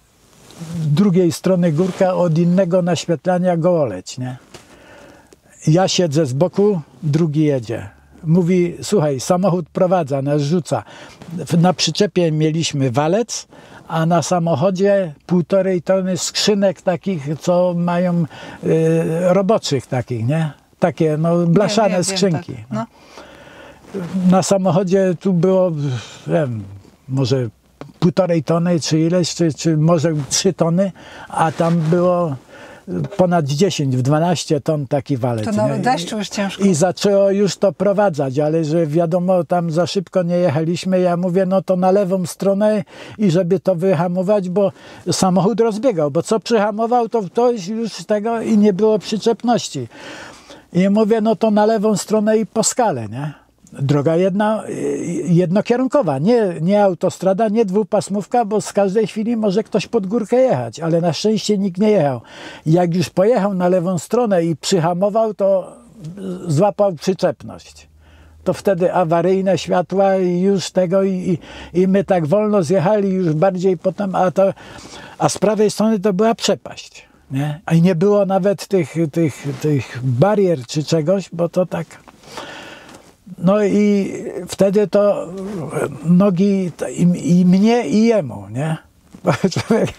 drugiej strony górka od innego naświetlania gołoleć, nie? Ja siedzę z boku, drugi jedzie. Mówi, słuchaj, samochód prowadza, nas rzuca. Na przyczepie mieliśmy walec, a na samochodzie 1,5 tony skrzynek takich, co mają roboczych takich, nie? Takie no, blaszane skrzynki. Tak. No. Na samochodzie tu było, wiem, może 1,5 tony, czy ileś, czy może 3 tony, a tam było ponad 10, w 12 ton taki walec. To nawet nie? deszczu już ciężko. I zaczęło już to prowadzać, ale że wiadomo, tam za szybko nie jechaliśmy. Ja mówię, no to na lewą stronę i żeby to wyhamować, bo samochód rozbiegał, bo co przyhamował, to ktoś już z tego i nie było przyczepności. I mówię, no to na lewą stronę i po skale, nie? Droga jednokierunkowa, nie autostrada, nie dwupasmówka, bo z każdej chwili może ktoś pod górkę jechać, ale na szczęście nikt nie jechał. Jak już pojechał na lewą stronę i przyhamował, to złapał przyczepność. To wtedy awaryjne światła i już tego i my tak wolno zjechali już bardziej potem, a z prawej strony to była przepaść. Nie? A i nie było nawet tych barier czy czegoś, bo to tak... No i wtedy to nogi i mnie i jemu, nie? Bo człowiek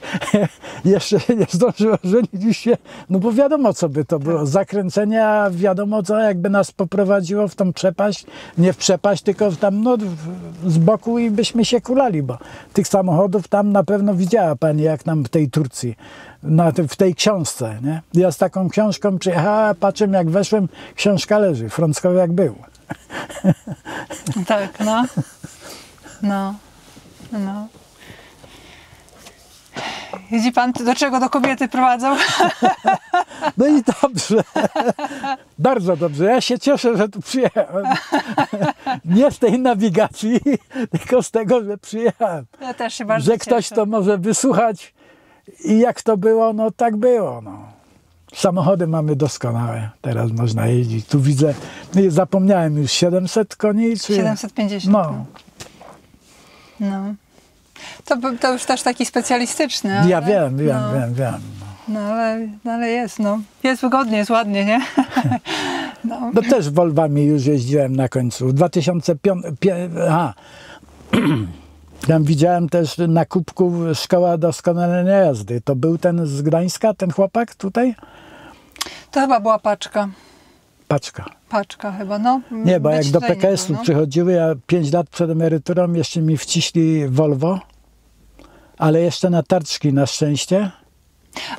jeszcze nie zdążył ożenić się, no bo wiadomo co by to było, zakręcenie, a wiadomo co, jakby nas poprowadziło w tą przepaść, nie w przepaść, tylko tam no, z boku i byśmy się kulali, bo tych samochodów tam na pewno widziała pani, jak nam w tej Turcji, w tej książce, nie? Ja z taką książką przyjechałem, patrzę jak weszłem, książka leży, Frąckowiak był. Tak, no. Widzi pan, do czego do kobiety prowadzą? No i dobrze. Bardzo dobrze. Ja się cieszę, że tu przyjechałem. Nie z tej nawigacji, tylko z tego, że przyjechałem. Ja też się bardzo Że ktoś cieszę. to może wysłuchać i jak to było, no tak było. No. Samochody mamy doskonałe. Teraz można jeździć. Tu widzę, zapomniałem już 700 koni? Czy... 750. No. To już też taki specjalistyczny. Ale, Ja wiem. No ale jest, no. Jest wygodnie, jest ładnie, nie? No. No też Volvami już jeździłem na końcu. W 2005... Tam widziałem też na kubku Szkoła Doskonalenia Jazdy. To był ten z Gdańska, ten chłopak tutaj? To chyba była paczka. Paczka Chyba, no. Nie, bo Być jak do tutaj nie PKS-u było, no. przychodziły, ja 5 lat przed emeryturą jeszcze mi wciśli Volvo, ale jeszcze na tarczki na szczęście.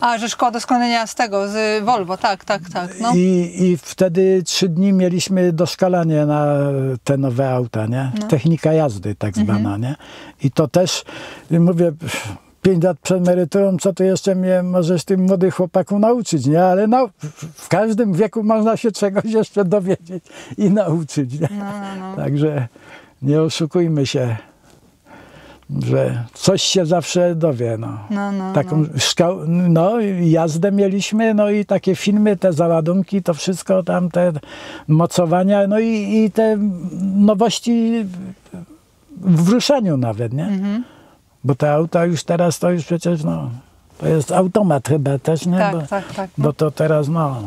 A, że szkoła doskonalenia z tego, z Volvo, tak, no. I wtedy 3 dni mieliśmy doszkalanie na te nowe auta, nie? Technika jazdy tak zwana, nie? I to też, mówię, 5 lat przed emeryturą, co to jeszcze mnie możesz tym młodych chłopaków nauczyć, nie? Ale no, w każdym wieku można się czegoś jeszcze dowiedzieć i nauczyć, nie? No. Także nie oszukujmy się, że coś się zawsze dowie, no. Taką jazdę mieliśmy, no i takie filmy, te załadunki, to wszystko tam, te mocowania, no i te nowości w ruszaniu nawet, nie? Bo te auta już teraz, to już przecież, no, to jest automat chyba też, nie? Tak. Bo to teraz, no,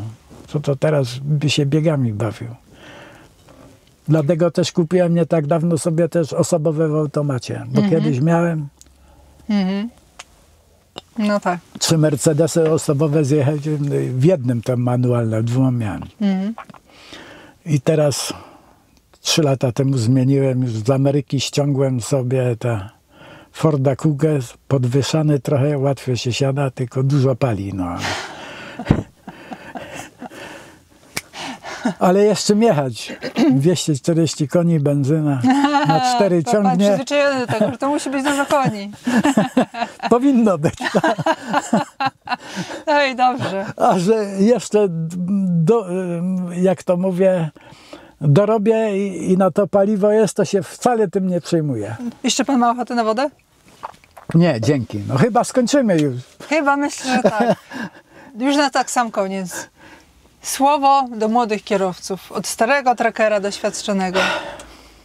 co to teraz by się biegami bawił. Dlatego też kupiłem nie tak dawno sobie też osobowe w automacie, bo kiedyś miałem No tak. 3 Mercedesy osobowe zjechać w jednym tam manualne, w 2 miałem. I teraz 3 lata temu zmieniłem, już z Ameryki ściągłem sobie te Forda Kugę, podwyższany trochę, łatwo się siada, tylko dużo pali, no. Ale jeszcze jechać. 240 koni, benzyna na 4 Pan ciągnie. przyzwyczajony do tego, że to musi być dużo koni. Powinno być. No i dobrze. A że jeszcze, jak to mówię, dorobię i na to paliwo jest, to się wcale tym nie przejmuję. Jeszcze pan ma ochotę na wodę? Nie, dzięki. No chyba skończymy już. Chyba myślę, że tak. Już na tak sam koniec. Słowo do młodych kierowców. Od starego trackera doświadczonego.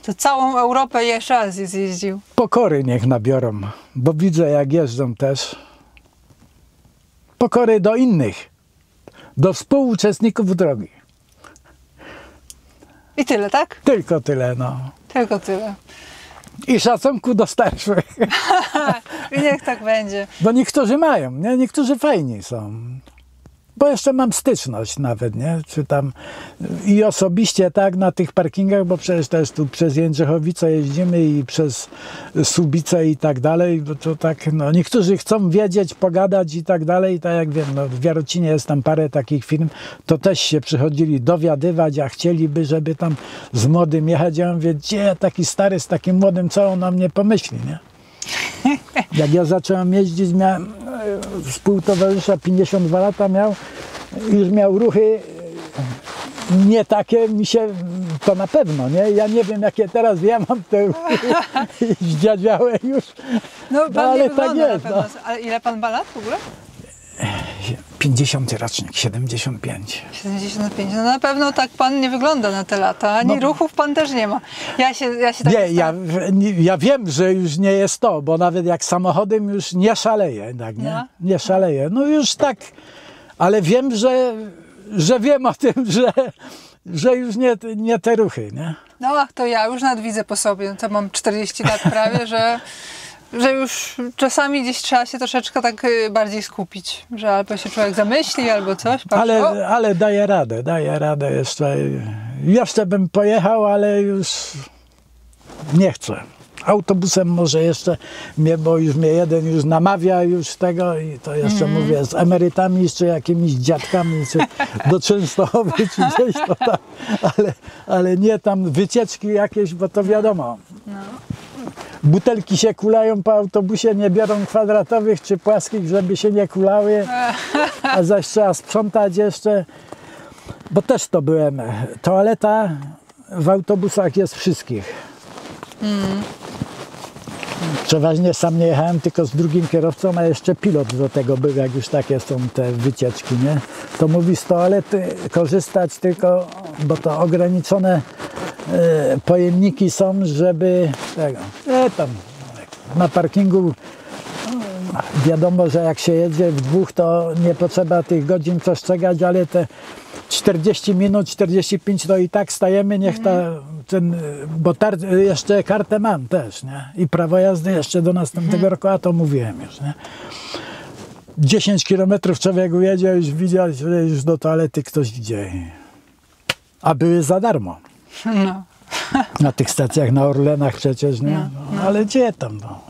To całą Europę jeszcze raz zjeździł. Pokory niech nabiorą, bo widzę jak jeżdżą też. Pokory do innych, do współuczestników drogi. I tyle, tak? Tylko tyle, no. Tylko tyle. I szacunku do starszych. I niech tak będzie. Bo niektórzy mają, nie? Niektórzy fajni są. bo jeszcze mam styczność nawet, nie? Czy tam i osobiście tak na tych parkingach, bo przecież też tu przez Jędrzechowice jeździmy i przez Słubice i tak dalej, bo to tak, no niektórzy chcą wiedzieć, pogadać i tak dalej, tak jak wiem, no w Jarocinie jest tam parę takich firm, to też się przychodzili dowiadywać, a chcieliby, żeby tam z młodym jechać. Ja mówię, gdzie taki stary z takim młodym, co on o mnie pomyśli, nie? Jak ja zacząłem jeździć, miałem współtowarzysza 52 lata miał, już miał ruchy nie takie, mi się to na pewno, nie? Ja nie wiem jakie teraz, ja mam te ruchy zdziadziałe już. No pan ale nie tak wygląda jest, na pewno. Ale ile pan ma lat w ogóle? 50 rocznik, 75. 75. No na pewno tak pan nie wygląda na te lata, ani ruchów pan też nie ma. Ja się tak Nie, ja wiem, że już nie jest to, bo nawet jak samochodem już nie szaleję, tak, nie? No. Nie szaleję. No już tak, ale wiem, że wiem o tym, że już nie te ruchy, nie? No ach, to ja już nawet widzę po sobie, to mam 40 lat prawie, że już czasami gdzieś trzeba się troszeczkę tak bardziej skupić, że albo się człowiek zamyśli, albo coś. Ale daję radę jeszcze bym pojechał, ale już nie chcę. Autobusem może jeszcze bo już mnie jeden już namawia już tego i to jeszcze mówię z emerytami, czy jakimiś dziadkami, czy do Częstochowy, czy gdzieś to tam, ale nie tam wycieczki jakieś, bo to wiadomo. No. Butelki się kulają po autobusie, nie biorą kwadratowych czy płaskich, żeby się nie kulały, a zaś trzeba sprzątać jeszcze, bo też to byłem. Toaleta w autobusach jest wszystkich. Przeważnie sam nie jechałem, tylko z drugim kierowcą, a jeszcze pilot do tego był, jak już takie są te wycieczki, nie? To mówi z toalety korzystać tylko, bo to ograniczone pojemniki są, żeby tego, tam na parkingu wiadomo, że jak się jedzie w dwóch, to nie potrzeba tych godzin przestrzegać, ale te 40 minut, 45 to i tak stajemy, niech bo jeszcze kartę mam też, nie? I prawo jazdy jeszcze do następnego roku, a to mówiłem już, nie? 10 kilometrów człowiek ujedzie, już widział, że już do toalety ktoś idzie. A były za darmo. No. Na tych stacjach, na Orlenach przecież, nie? No, ale gdzie tam, no?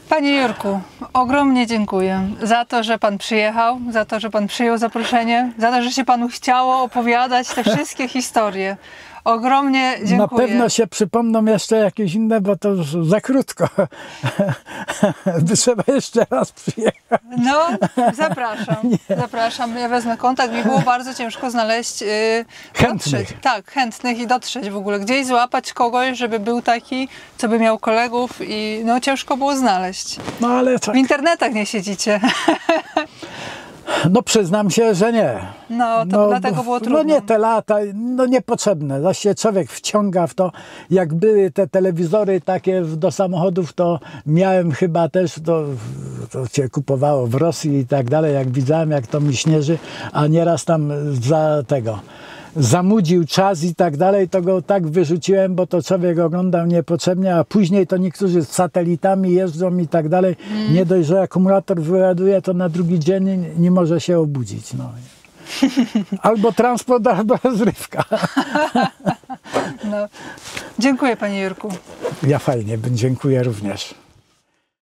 Panie Jurku, ogromnie dziękuję za to, że pan przyjechał, za to, że pan przyjął zaproszenie, za to, że się panu chciało opowiadać te wszystkie historie. Ogromnie dziękuję. Na pewno się przypomną jeszcze jakieś inne, bo to już za krótko. Trzeba jeszcze raz przyjechać. No, zapraszam. Zapraszam. Ja wezmę kontakt. Mi było bardzo ciężko znaleźć Chętnych. Tak, chętnych i dotrzeć w ogóle. Gdzieś złapać kogoś, żeby był taki, co by miał kolegów i no ciężko było znaleźć. No ale tak. W internetach nie siedzicie. No przyznam się, że nie. No, to dlatego było trudno. No nie te lata, no niepotrzebne. Właśnie człowiek wciąga w to. Jak były te telewizory takie do samochodów, to miałem chyba też, to się kupowało w Rosji i tak dalej, jak widziałem, jak to mi śnieży, a nieraz tam zamudził czas i tak dalej, to go tak wyrzuciłem, bo to człowiek oglądał niepotrzebnie, a później to niektórzy z satelitami jeżdżą i tak dalej. Nie dość, że akumulator wyładuje, to na drugi dzień nie może się obudzić. No. Albo transport, albo zrywka. No. Dziękuję, panie Jurku. Ja fajnie, dziękuję również.